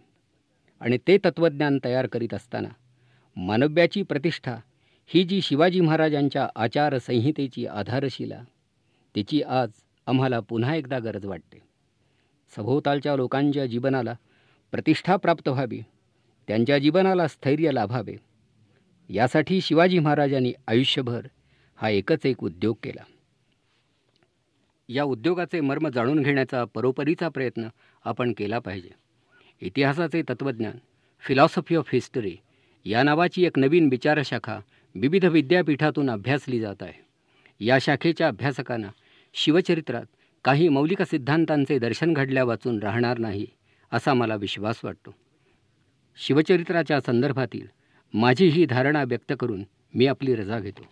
S1: आणि ते तत्त्वज्ञान तयार करीत असताना मानव्याची प्रतिष्ठा ही जी शिवाजी महाराजांच्या आचारसंहितेची आधारशिला, तिची आज आम्हाला पुन्हा एकदा गरज वाटते. सभोवतालच्या लोकांच्या जीवनाला प्रतिष्ठा प्राप्त व्हावी, त्यांच्या जीवनाला स्थैर्य लाभावे, यासाठी शिवाजी महाराजांनी आयुष्यभर हा एकच एक उद्योग केला. या उद्योगाचे मर्म जाणून घेण्याचा परोपरीचा प्रयत्न आपण केला पाहिजे. इतिहासाचे तत्त्वज्ञान, फिलॉसॉफी ऑफ हिस्टरी या नावाची एक नवीन विचारशाखा विविध विद्यापीठातून अभ्यासली जात आहे. या शाखेच्या अभ्यासकांना शिवचरित्रात काही मौलिक सिद्धांतांचे दर्शन घडल्या वाचून राहणार नाही असा मला विश्वास वाटतो. शिवचरित्राच्या संदर्भातील माझी ही धारणा व्यक्त करून मी आपली रजा घेतो.